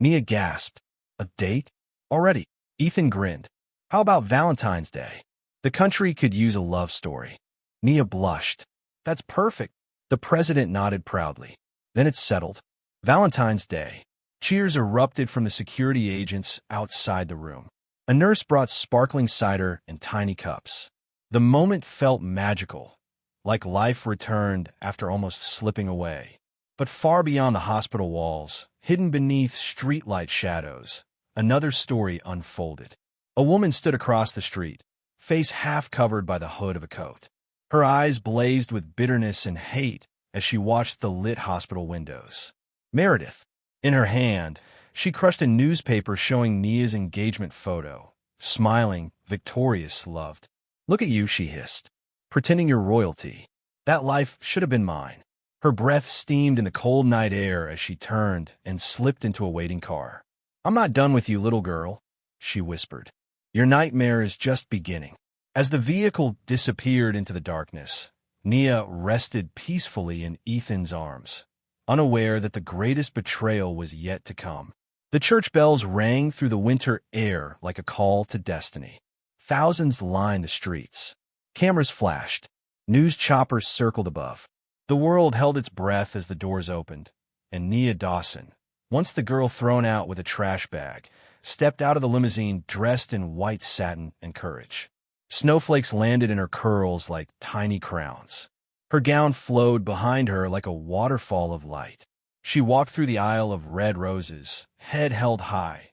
Nia gasped. "A date? Already?" Ethan grinned. "How about Valentine's Day? The country could use a love story." Nia blushed. "That's perfect." The president nodded proudly. "Then it's settled. Valentine's Day." Cheers erupted from the security agents outside the room. A nurse brought sparkling cider in tiny cups. The moment felt magical, like life returned after almost slipping away. But far beyond the hospital walls, hidden beneath streetlight shadows, another story unfolded. A woman stood across the street, face half covered by the hood of a coat. Her eyes blazed with bitterness and hate as she watched the lit hospital windows. Meredith. In her hand, she crushed a newspaper showing Nia's engagement photo, smiling, victorious, loved. "Look at you," she hissed, "pretending you're royalty. That life should have been mine." Her breath steamed in the cold night air as she turned and slipped into a waiting car. "I'm not done with you, little girl," she whispered. "Your nightmare is just beginning." As the vehicle disappeared into the darkness, Nia rested peacefully in Ethan's arms, unaware that the greatest betrayal was yet to come. The church bells rang through the winter air like a call to destiny. Thousands lined the streets. Cameras flashed. News choppers circled above. The world held its breath as the doors opened, and Nia Dawson, Once the girl thrown out with a trash bag, stepped out of the limousine dressed in white satin and courage. Snowflakes landed in her curls like tiny crowns. Her gown flowed behind her like a waterfall of light. She walked through the aisle of red roses, head held high,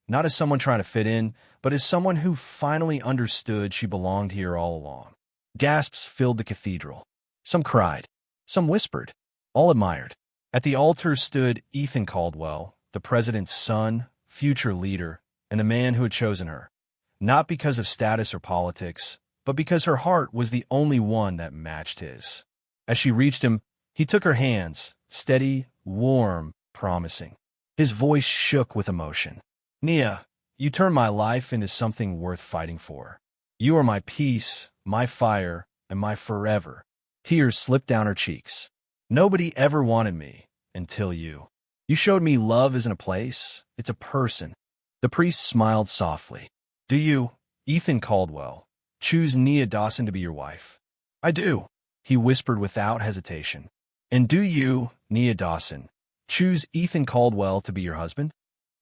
not as someone trying to fit in, but as someone who finally understood she belonged here all along. Gasps filled the cathedral. Some cried. Some whispered. All admired. At the altar stood Ethan Caldwell, the president's son, future leader, and the man who had chosen her, not because of status or politics, but because her heart was the only one that matched his. As she reached him, he took her hands, steady, warm, promising. His voice shook with emotion. "Nia, you turned my life into something worth fighting for. You are my peace, my fire, and my forever." Tears slipped down her cheeks. "Nobody ever wanted me, until you. You showed me love isn't a place, it's a person." The priest smiled softly. "Do you, Ethan Caldwell, choose Nia Dawson to be your wife?" "I do," he whispered without hesitation. "And do you, Nia Dawson, choose Ethan Caldwell to be your husband?"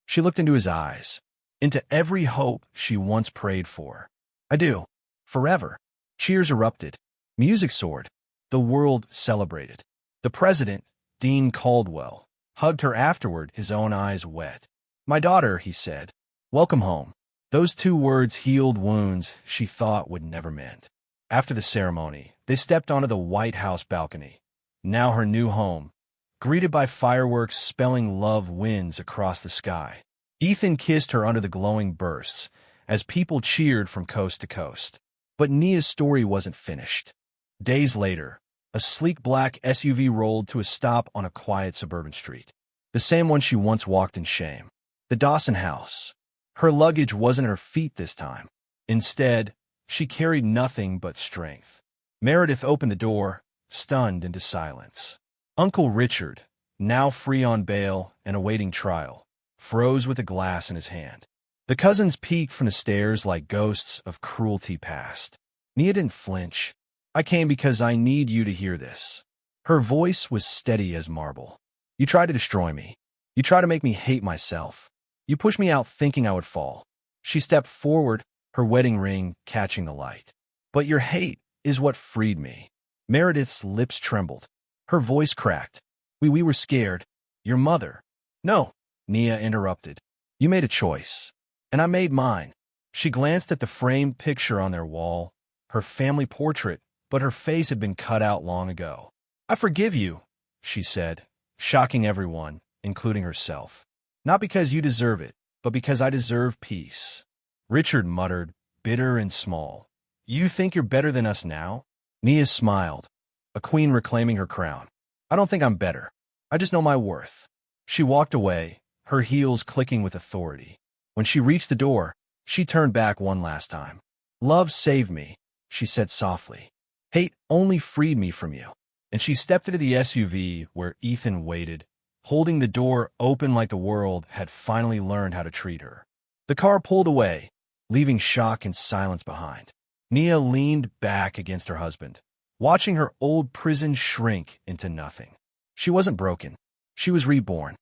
She looked into his eyes, into every hope she once prayed for. "I do. Forever." Cheers erupted. Music soared. The world celebrated. The president, Dean Caldwell, hugged her afterward, his own eyes wet. "My daughter," he said. "Welcome home." Those two words healed wounds she thought would never mend. After the ceremony, they stepped onto the White House balcony, now her new home, greeted by fireworks spelling love winds across the sky. Ethan kissed her under the glowing bursts as people cheered from coast to coast. But Nia's story wasn't finished. Days later, a sleek black SUV rolled to a stop on a quiet suburban street. The same one she once walked in shame. The Dawson house. Her luggage wasn't at her feet this time. Instead, she carried nothing but strength. Meredith opened the door, stunned into silence. Uncle Richard, now free on bail and awaiting trial, froze with a glass in his hand. The cousins peeked from the stairs like ghosts of cruelty past. Nia didn't flinch. "I came because I need you to hear this." Her voice was steady as marble. "You tried to destroy me. You tried to make me hate myself. You pushed me out thinking I would fall." She stepped forward, her wedding ring catching the light. "But your hate is what freed me." Meredith's lips trembled. Her voice cracked. We were scared. Your mother." "No," Nia interrupted. "You made a choice. And I made mine." She glanced at the framed picture on their wall, her family portrait, but her face had been cut out long ago. "I forgive you," she said, shocking everyone, including herself. "Not because you deserve it, but because I deserve peace." Richard muttered, bitter and small. "You think you're better than us now?" Nia smiled, a queen reclaiming her crown. "I don't think I'm better. I just know my worth." She walked away, her heels clicking with authority. When she reached the door, she turned back one last time. "Love saved me," she said softly. "Hate only freed me from you." And she stepped into the SUV where Ethan waited, holding the door open like the world had finally learned how to treat her. The car pulled away, leaving shock and silence behind. Nia leaned back against her husband, watching her old prison shrink into nothing. She wasn't broken. She was reborn.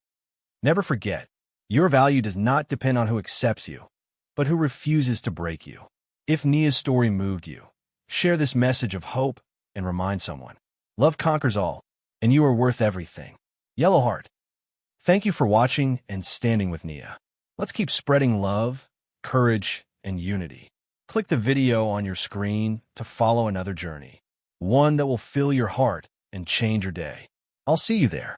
Never forget, your value does not depend on who accepts you, but who refuses to break you. If Nia's story moved you, share this message of hope and remind someone. Love conquers all, and you are worth everything. Yellow Heart. Thank you for watching and standing with Nia. Let's keep spreading love, courage, and unity. Click the video on your screen to follow another journey, one that will fill your heart and change your day. I'll see you there.